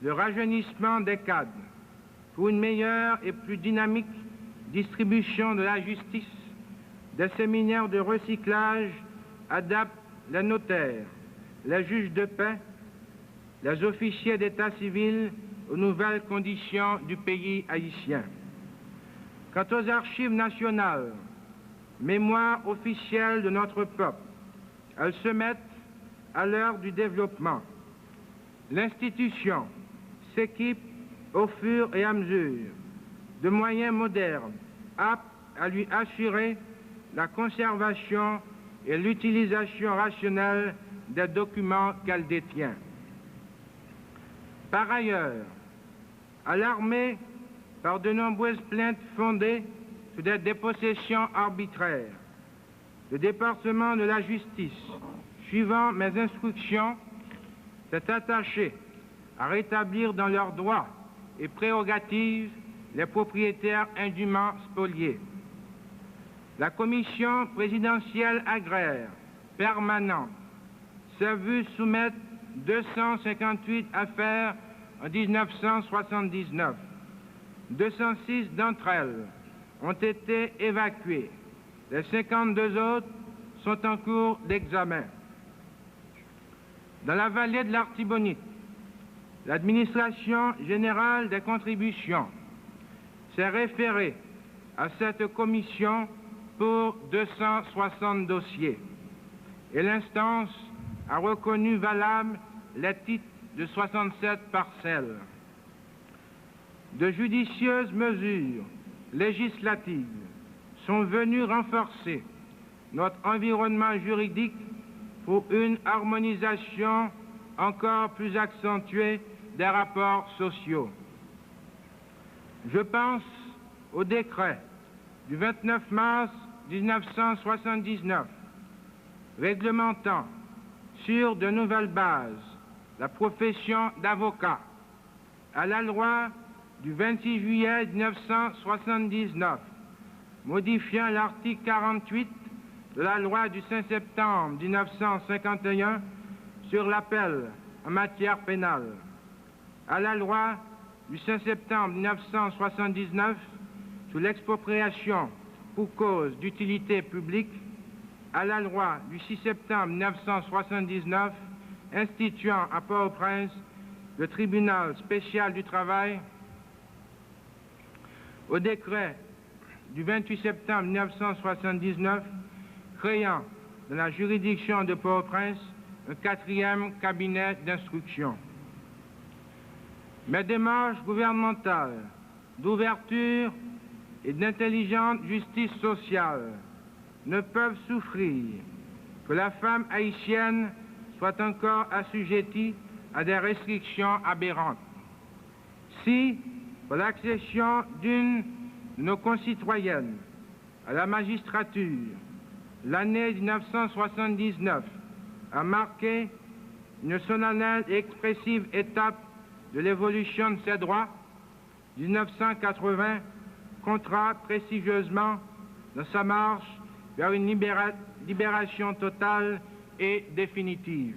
le rajeunissement des cadres pour une meilleure et plus dynamique distribution de la justice. Des séminaires de recyclage adaptent les notaires, les juges de paix, les officiers d'état civil aux nouvelles conditions du pays haïtien. Quant aux archives nationales, mémoire officielle de notre peuple, elles se mettent à l'heure du développement. L'institution s'équipe au fur et à mesure de moyens modernes aptes à lui assurer la conservation et l'utilisation rationnelle des documents qu'elle détient. Par ailleurs, alarmé par de nombreuses plaintes fondées sur des dépossessions arbitraires, le département de la justice, suivant mes instructions, s'est attaché à rétablir dans leurs droits et prérogatives les propriétaires indûment spoliés. La commission présidentielle agraire permanente s'est vue soumettre 258 affaires en 1979. 206 d'entre elles ont été évacuées. Les 52 autres sont en cours d'examen. Dans la vallée de l'Artibonite, l'administration générale des contributions s'est référée à cette commission pour 260 dossiers et l'instance a reconnu valables les titres de 67 parcelles. De judicieuses mesures législatives sont venues renforcer notre environnement juridique pour une harmonisation encore plus accentuée des rapports sociaux. Je pense au décret du 29 mars 1979 réglementant sur de nouvelles bases la profession d'avocat, à la loi du 26 juillet 1979 modifiant l'article 48 de la loi du 5 septembre 1951 sur l'appel en matière pénale, à la loi du 5 septembre 1979 sur l'expropriation pour cause d'utilité publique, à la loi du 6 septembre 1979 instituant à Port-au-Prince le tribunal spécial du travail, au décret du 28 septembre 1979 créant dans la juridiction de Port-au-Prince un 4e cabinet d'instruction. Mes démarches gouvernementales d'ouverture et d'intelligente justice sociale ne peuvent souffrir que la femme haïtienne soit encore assujettie à des restrictions aberrantes. Si, pour l'accession d'une de nos concitoyennes à la magistrature, l'année 1979 a marqué une solennelle et expressive étape de l'évolution de ses droits, 1980 comptera prestigieusement dans sa marche vers une libération totale et définitive.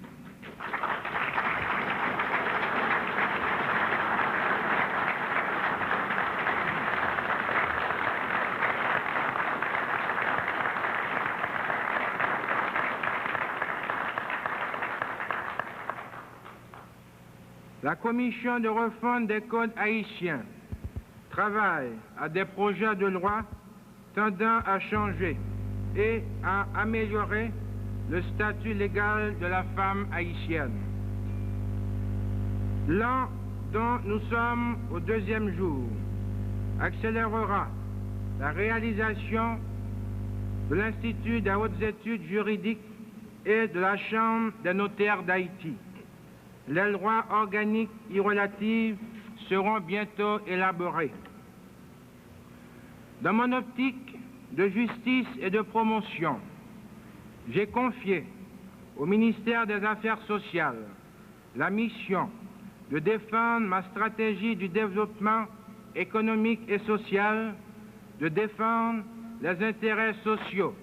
La commission de refonte des codes haïtiens travaille à des projets de loi tendant à changer et à améliorer le statut légal de la femme haïtienne. L'an dont nous sommes au 2e jour accélérera la réalisation de l'Institut des hautes études juridiques et de la Chambre des notaires d'Haïti. Les lois organiques y relatives seront bientôt élaborées. Dans mon optique de justice et de promotion, j'ai confié au ministère des Affaires sociales la mission de défendre ma stratégie du développement économique et social, de défendre les intérêts sociaux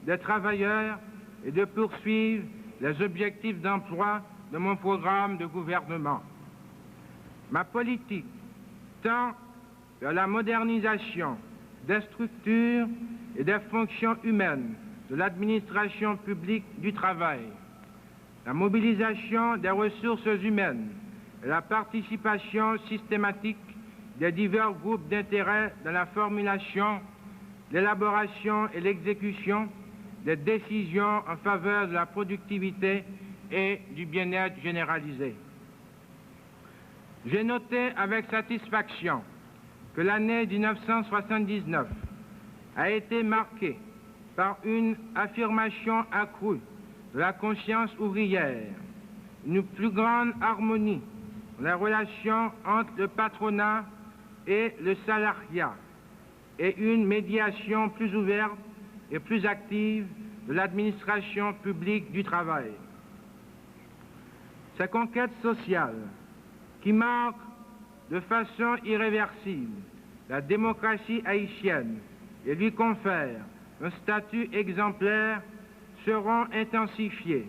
des travailleurs et de poursuivre les objectifs d'emploi de mon programme de gouvernement. Ma politique tend vers la modernisation des structures et des fonctions humaines de l'administration publique du travail, la mobilisation des ressources humaines et la participation systématique des divers groupes d'intérêt dans la formulation, l'élaboration et l'exécution des décisions en faveur de la productivité et du bien-être généralisé. J'ai noté avec satisfaction que l'année 1979 a été marquée par une affirmation accrue de la conscience ouvrière, une plus grande harmonie dans la relation entre le patronat et le salariat et une médiation plus ouverte et plus active de l'administration publique du travail. Ces conquêtes sociales qui marquent de façon irréversible la démocratie haïtienne et lui confèrent un statut exemplaire seront intensifiées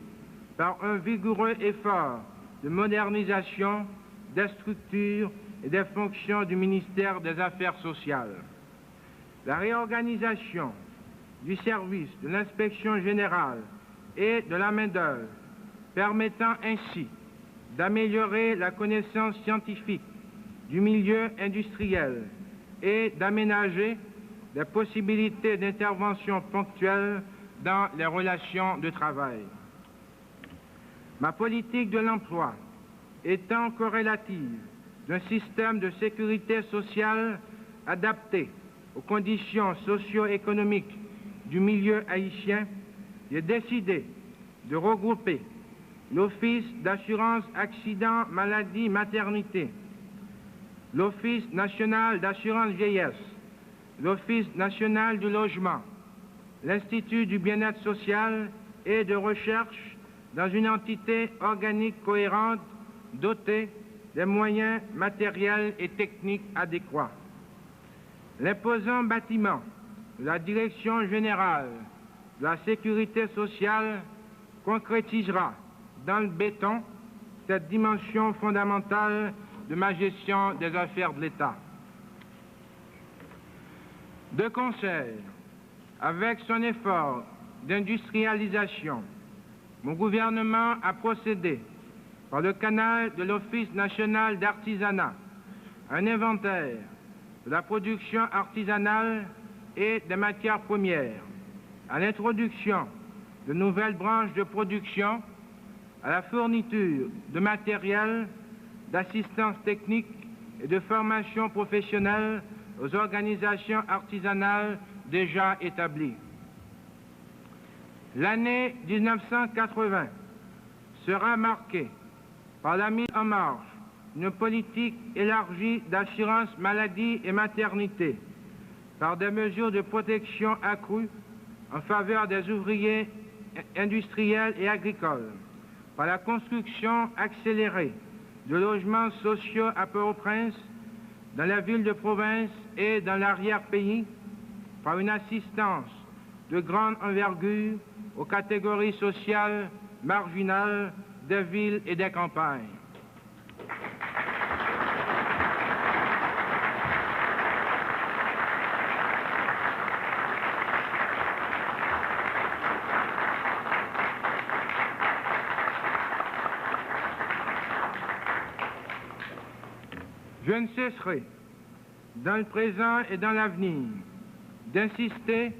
par un vigoureux effort de modernisation des structures et des fonctions du ministère des Affaires sociales. La réorganisation du service de l'inspection générale et de la main-d'œuvre permettant ainsi d'améliorer la connaissance scientifique du milieu industriel et d'aménager des possibilités d'intervention ponctuelle dans les relations de travail. Ma politique de l'emploi étant corrélative d'un système de sécurité sociale adapté aux conditions socio-économiques du milieu haïtien, j'ai décidé de regrouper l'Office d'assurance accident, maladie, maternité, l'Office national d'assurance vieillesse, l'Office national du logement, l'Institut du bien-être social et de recherche dans une entité organique cohérente dotée des moyens matériels et techniques adéquats. L'imposant bâtiment de la Direction générale de la sécurité sociale concrétisera dans le béton cette dimension fondamentale de ma gestion des affaires de l'État. De concert avec son effort d'industrialisation, mon gouvernement a procédé, par le canal de l'Office national d'artisanat, à un inventaire de la production artisanale et des matières premières, à l'introduction de nouvelles branches de production, à la fourniture de matériel, d'assistance technique et de formation professionnelle aux organisations artisanales déjà établies. L'année 1980 sera marquée par la mise en marche d'une politique élargie d'assurance maladie et maternité, par des mesures de protection accrues en faveur des ouvriers industriels et agricoles, par la construction accélérée de logements sociaux à Port-au-Prince, dans la ville de province et dans l'arrière-pays, par une assistance de grande envergure aux catégories sociales marginales des villes et des campagnes. Je ne cesserai, dans le présent et dans l'avenir, d'insister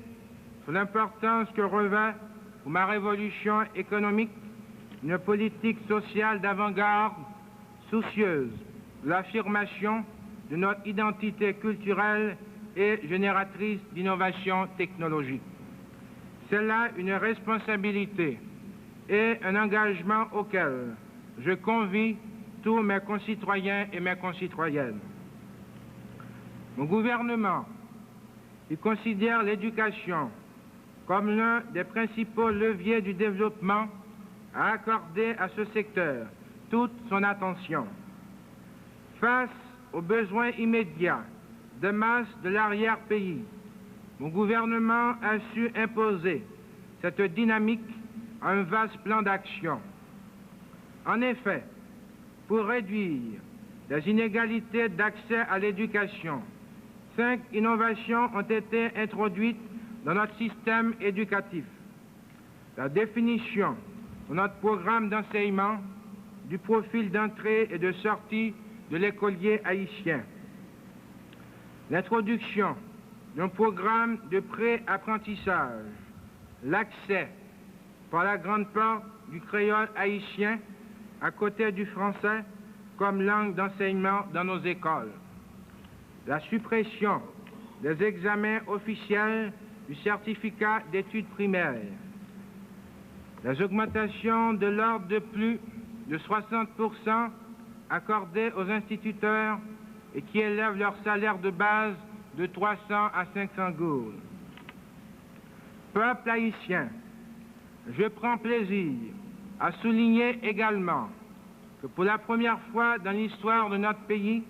sur l'importance que revêt pour ma révolution économique une politique sociale d'avant-garde soucieuse de l'affirmation de notre identité culturelle et génératrice d'innovation technologique. C'est là une responsabilité et un engagement auquel je convie tous mes concitoyens et mes concitoyennes. Mon gouvernement, qui considère l'éducation comme l'un des principaux leviers du développement, a accordé à ce secteur toute son attention. Face aux besoins immédiats de masse de l'arrière-pays, mon gouvernement a su imposer cette dynamique à un vaste plan d'action. En effet, pour réduire les inégalités d'accès à l'éducation, 5 innovations ont été introduites dans notre système éducatif. La définition de notre programme d'enseignement, du profil d'entrée et de sortie de l'écolier haïtien. L'introduction d'un programme de pré-apprentissage, l'accès par la grande porte du créole haïtien à côté du français comme langue d'enseignement dans nos écoles. La suppression des examens officiels du certificat d'études primaires. Les augmentations de l'ordre de plus de 60% accordées aux instituteurs et qui élèvent leur salaire de base de 300 à 500 gourdes. Peuple haïtien, je prends plaisir à souligner également que pour la première fois dans l'histoire de notre pays,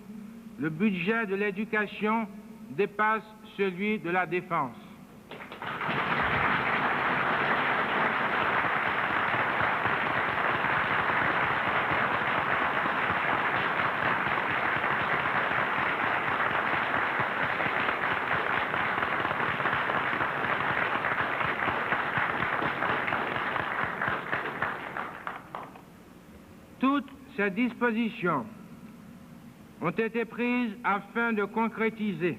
le budget de l'éducation dépasse celui de la défense. Toutes ces dispositions ont été prises afin de concrétiser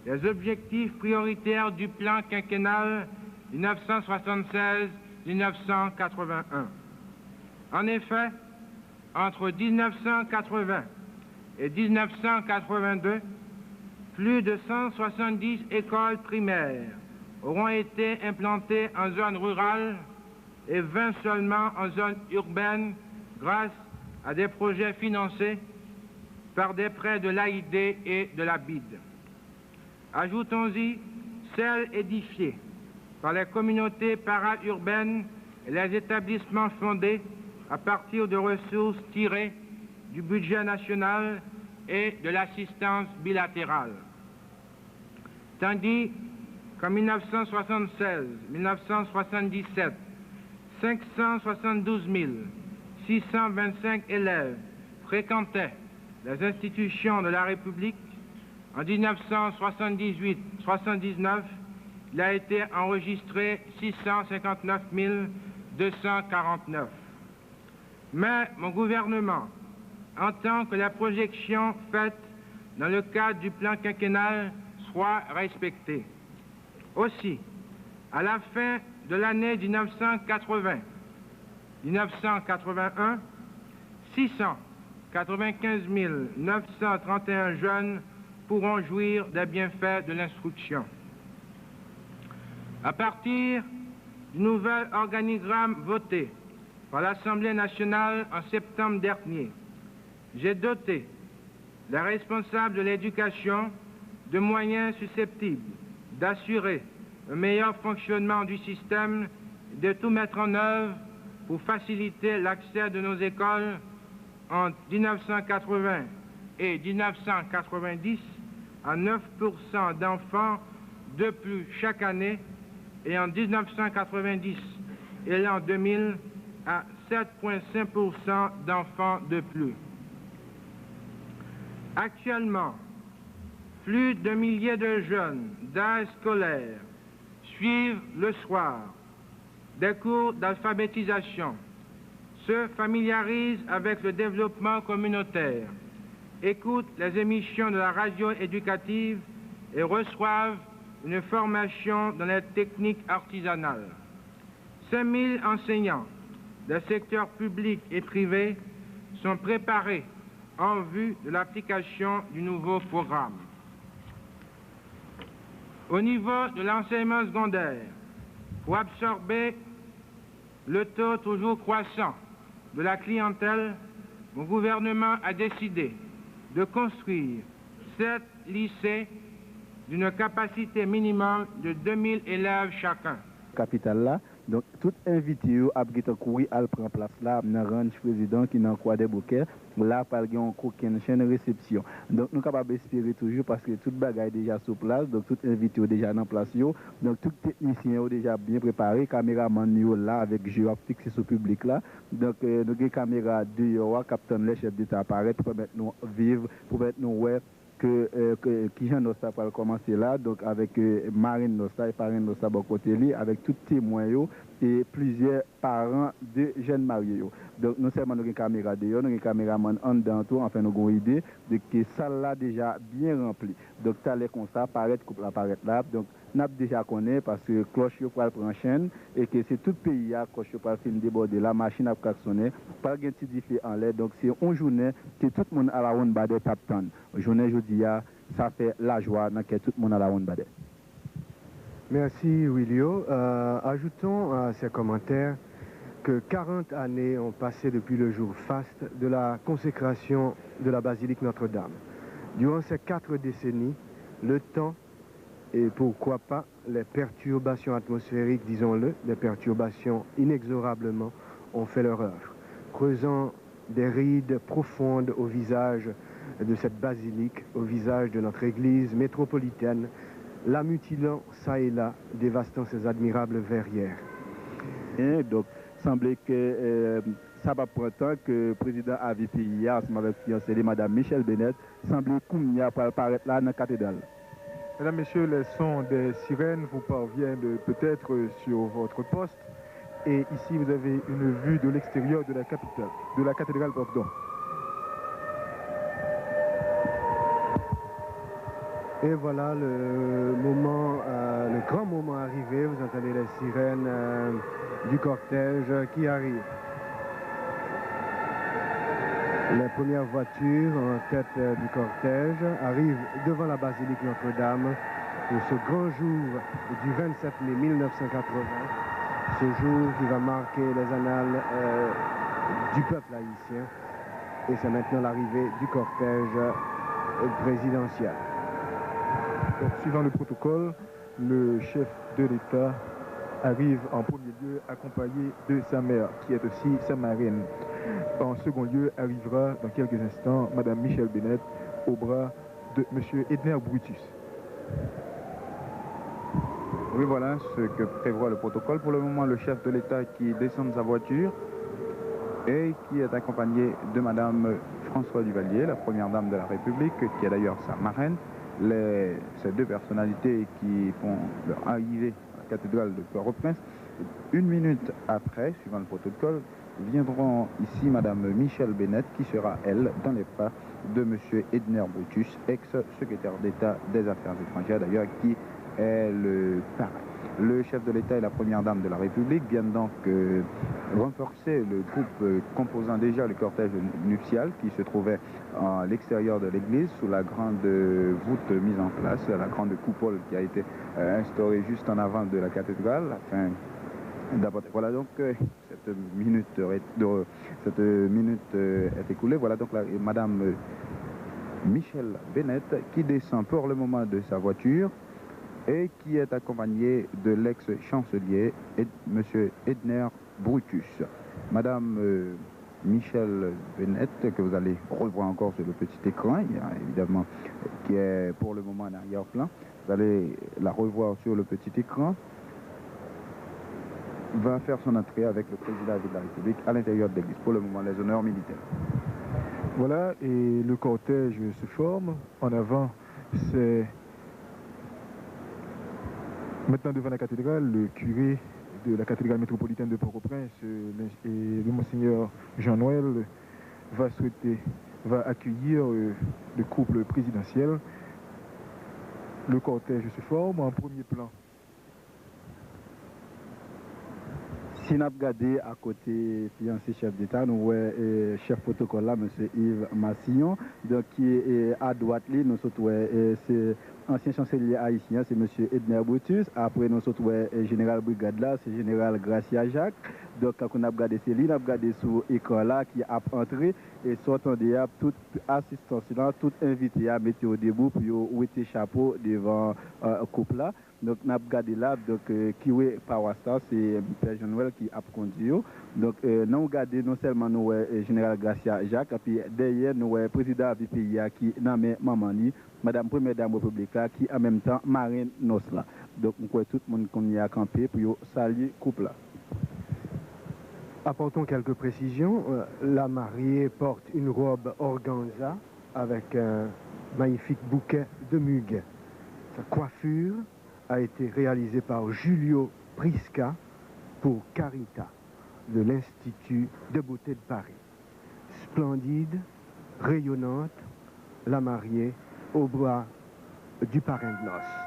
les objectifs prioritaires du plan quinquennal 1976-1981. En effet, entre 1980 et 1982, plus de 170 écoles primaires auront été implantées en zone rurale et 20 seulement en zone urbaine grâce à des projets financés par des prêts de l'AID et de la BID. Ajoutons-y celles édifiées par les communautés para-urbaines et les établissements fondés à partir de ressources tirées du budget national et de l'assistance bilatérale. Tandis qu'en 1976-1977, 572 625 élèves fréquentaient les institutions de la République, en 1978-79, il a été enregistré 659 249. Mais mon gouvernement entend que la projection faite dans le cadre du plan quinquennal soit respectée. Aussi, à la fin de l'année 1980-1981, 695 931 jeunes pourront jouir des bienfaits de l'instruction. À partir du nouvel organigramme voté par l'Assemblée nationale en septembre dernier, j'ai doté les responsables de l'éducation de moyens susceptibles d'assurer un meilleur fonctionnement du système et de tout mettre en œuvre pour faciliter l'accès de nos écoles entre 1980 et 1990 à 9% d'enfants de plus chaque année et en 1990 et l'an 2000 à 7,5% d'enfants de plus. Actuellement, plus de milliers de jeunes d'âge scolaire suivent le soir des cours d'alphabétisation, se familiarisent avec le développement communautaire, écoutent les émissions de la radio éducative et reçoivent une formation dans les techniques artisanales. 5000 enseignants des secteurs publics et privés sont préparés en vue de l'application du nouveau programme. Au niveau de l'enseignement secondaire, pour absorber le taux toujours croissant de la clientèle, mon gouvernement a décidé de construire 7 lycées d'une capacité minimum de 2000 élèves chacun. Capitale là, donc tout invité à courir à prendre place là, dans ranch président qui dans quoi des bouquets, là par exemple une chaîne réception. Donc nous capables d'espérer toujours parce que toute bagaille déjà sur place, donc tout invité déjà dans place yo, donc tout technicien déjà bien préparé, caméraman yo là avec jeu fixé sur public là. Donc nous avons caméra dehors, captain les chefs d'état apparaître pour mettre nous vivre, pour mettre nous ouais qui Jean Nosta va commencer là, donc avec Marine Nosta et Parraine Nosta bon côté li, avec tout témoin et plusieurs parents de jeunes mariés. Donc non seulement nous avons une caméra dehors, nous avons un caméraman en dedans tout, enfin nous avons une idée de que ça là déjà bien rempli. Donc ça les comme ça, paraître couple apparaître là, donc n'a déjà connaît parce que cloche yo pour prendre chaîne et que c'est tout pays à cloche pour film déborder la machine a klaxonner pas gain petit diffé en l'air, donc c'est une journée que tout le monde à la ronde bade tap tan. Journée jeudi ça fait la joie dans que tout le monde à la ronde bade. Merci, Willio. Ajoutons à ces commentaires que 40 années ont passé depuis le jour faste de la consécration de la basilique Notre-Dame. Durant ces 4 décennies, le temps et pourquoi pas les perturbations atmosphériques, disons-le, les perturbations inexorablement ont fait leur œuvre, creusant des rides profondes au visage de cette basilique, au visage de notre église métropolitaine, la mutilant ça et là, dévastant ses admirables verrières. Et donc, semblait que ça va prendre temps que le président AVPIA, ensemble avec fiancée, Mme Michel Bennett, semblait qu'il pour apparaître là dans la cathédrale. Mesdames, Messieurs, les sons des sirènes vous parviennent peut-être sur votre poste. Et ici, vous avez une vue de l'extérieur de la capitale, de la cathédrale, pardon. Et voilà le moment, le grand moment arrivé. Vous entendez les sirènes du cortège qui arrive. Les premières voitures en tête du cortège arrivent devant la basilique Notre-Dame pour ce grand jour du 27 mai 1980. Ce jour qui va marquer les annales du peuple haïtien. Et c'est maintenant l'arrivée du cortège présidentiel. Donc, suivant le protocole, le chef de l'État arrive en premier lieu accompagné de sa mère, qui est aussi sa marraine. En second lieu, arrivera dans quelques instants Mme Michel Bennett au bras de M. Edner Brutus. Oui, voilà ce que prévoit le protocole. Pour le moment, le chef de l'État qui descend de sa voiture et qui est accompagné de Mme François Duvalier, la première dame de la République, qui est d'ailleurs sa marraine. Ces deux personnalités qui font leur arrivée à la cathédrale de Port-au-Prince. 1 minute après, suivant le protocole, viendront ici Mme Michel Bennett, qui sera, elle, dans les pas de M. Edner Brutus, ex-secrétaire d'État des Affaires étrangères, d'ailleurs, qui est le parrain. Le chef de l'État et la première dame de la République viennent donc renforcer le groupe composant déjà le cortège nuptial qui se trouvait à l'extérieur de l'église sous la grande voûte mise en place, la grande coupole qui a été instaurée juste en avant de la cathédrale afin d'apporter. Voilà donc cette minute est écoulée. Voilà donc Madame Michel Bennett qui descend pour le moment de sa voiture et qui est accompagné de l'ex-chancelier M. Edner Brutus. Madame Michel Bennett, que vous allez revoir encore sur le petit écran, évidemment, qui est pour le moment en arrière-plan. Vous allez la revoir sur le petit écran. Va faire son entrée avec le président de la République à l'intérieur de l'église. Pour le moment, les honneurs militaires. Voilà, et le cortège se forme. En avant, c'est maintenant devant la cathédrale, le curé de la cathédrale métropolitaine de Port-au-Prince et le monseigneur Jean-Noël va accueillir le couple présidentiel. Le cortège se forme en premier plan. Si nous regardons à côté fiancé chef d'État, nous voyons le chef protocole là, M. Yves Massillon, donc qui est à droite, nous sommes c'est ancien chancelier haïtien, c'est M. Edner Brutus. Après, nous sommes le général brigade là, c'est général Gracia Jacques. Donc, quand on a regardé ces lignes, on a regardé sur l'écran là qui a entré et sortant de là, toute assistance là, tout invité à mettre au debout pour ouéter chapeau devant le couple là. Donc, on a regardé là, donc, qui est Pawasta, c'est Père Jean-Noël qui a conduit. Donc, nous avons regardé non seulement nous, général Gracia Jacques, et puis derrière, nous, président du pays qui nommé Mamani, Madame Première Dame République, qui en même temps marraine Nosla. Donc, nous avons tout le monde qui a campé pour saluer le couple là. Apportons quelques précisions. La mariée porte une robe organza avec un magnifique bouquet de muguet. Sa coiffure a été réalisée par Julio Prisca pour Carita de l'Institut de beauté de Paris. Splendide, rayonnante, la mariée au bras du parrain de noces.